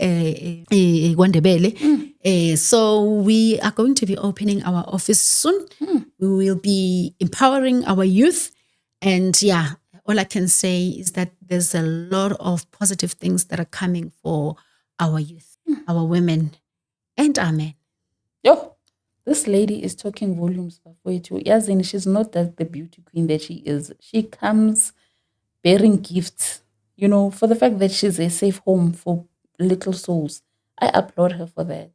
kwaNdebele. So we are going to be opening our office soon. We will be empowering our youth, and yeah, all I can say is that there's a lot of positive things that are coming for our youth, our women, and our men. Yo, this lady is talking volumes before you. Yazin, she's not that the beauty queen that she is. She comes bearing gifts, you know, for the fact that she's a safe home for little souls. I applaud her for that.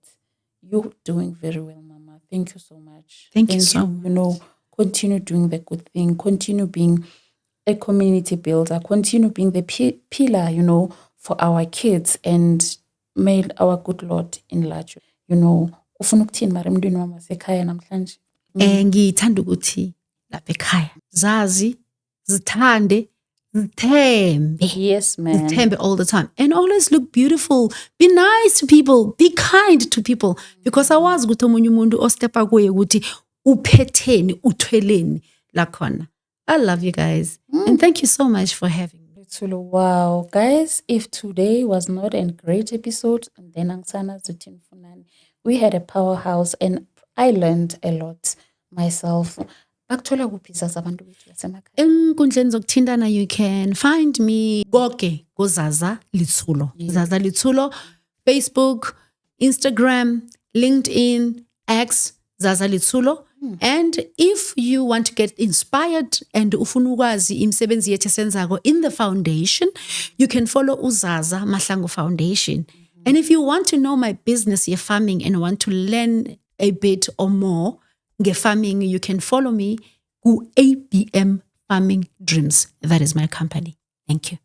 You're doing very well, Mama. Thank you so much. Thank you so much. You know, continue doing the good thing. Continue being a community builder. Continue being the pillar, you know, for our kids. And may our good Lord enlarge you. You know, ufuna ukuthini mara emntwini wami wasekhaya namhlanje? Ngithanda ukuthi lapha ekhaya zazi zithande zithembe. Yes, man. Zithembe all the time and always look beautiful. Be nice to people. Be kind to people, because awazi ukuthi omunye umuntu ostepa kuye ukuthi uphetheni uthweleni la khona. I love you guys and thank you so much for having me. Wow, guys, if today was not a great episode, and then Angsana Zutin Funani, we had a powerhouse and I learned a lot myself. Enkundleni zokuthintana you can find me konke ngoZaza Litsulo. Zaza Litsulo, Facebook, Instagram, LinkedIn, X, Zaza Litsulo. And if you want to get inspired and ufuna ukwazi imisebenzi yethu esenzako in the foundation, you can follow uZaza Mahlangu Foundation. And if you want to know my business farming and want to learn a bit or more farming, you can follow me ABM Farming Dreams. That is my company. Thank you.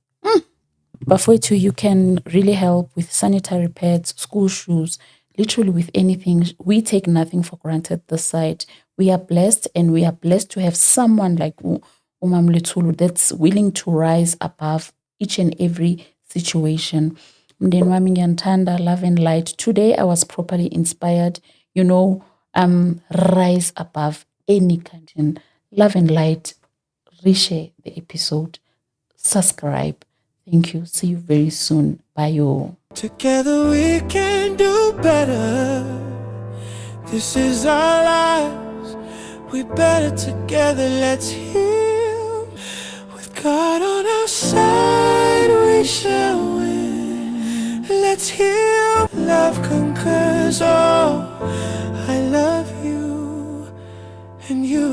Bafowethu, you can really help with sanitary pads, school shoes, literally with anything. We take nothing for granted this side. We are blessed, and we are blessed to have someone like Umam Letulu that's willing to rise above each and every situation. Mndeni wami ngiyanithanda, love and light. Today I was properly inspired, rise above any content. Love and light, reshare the episode, subscribe. Thank you. See you very soon. Bye, yo. Together we can do better. This is our lives. We better together. Let's heal. With God on our side, we shall win. Let's heal. Love conquers all. I love you and you.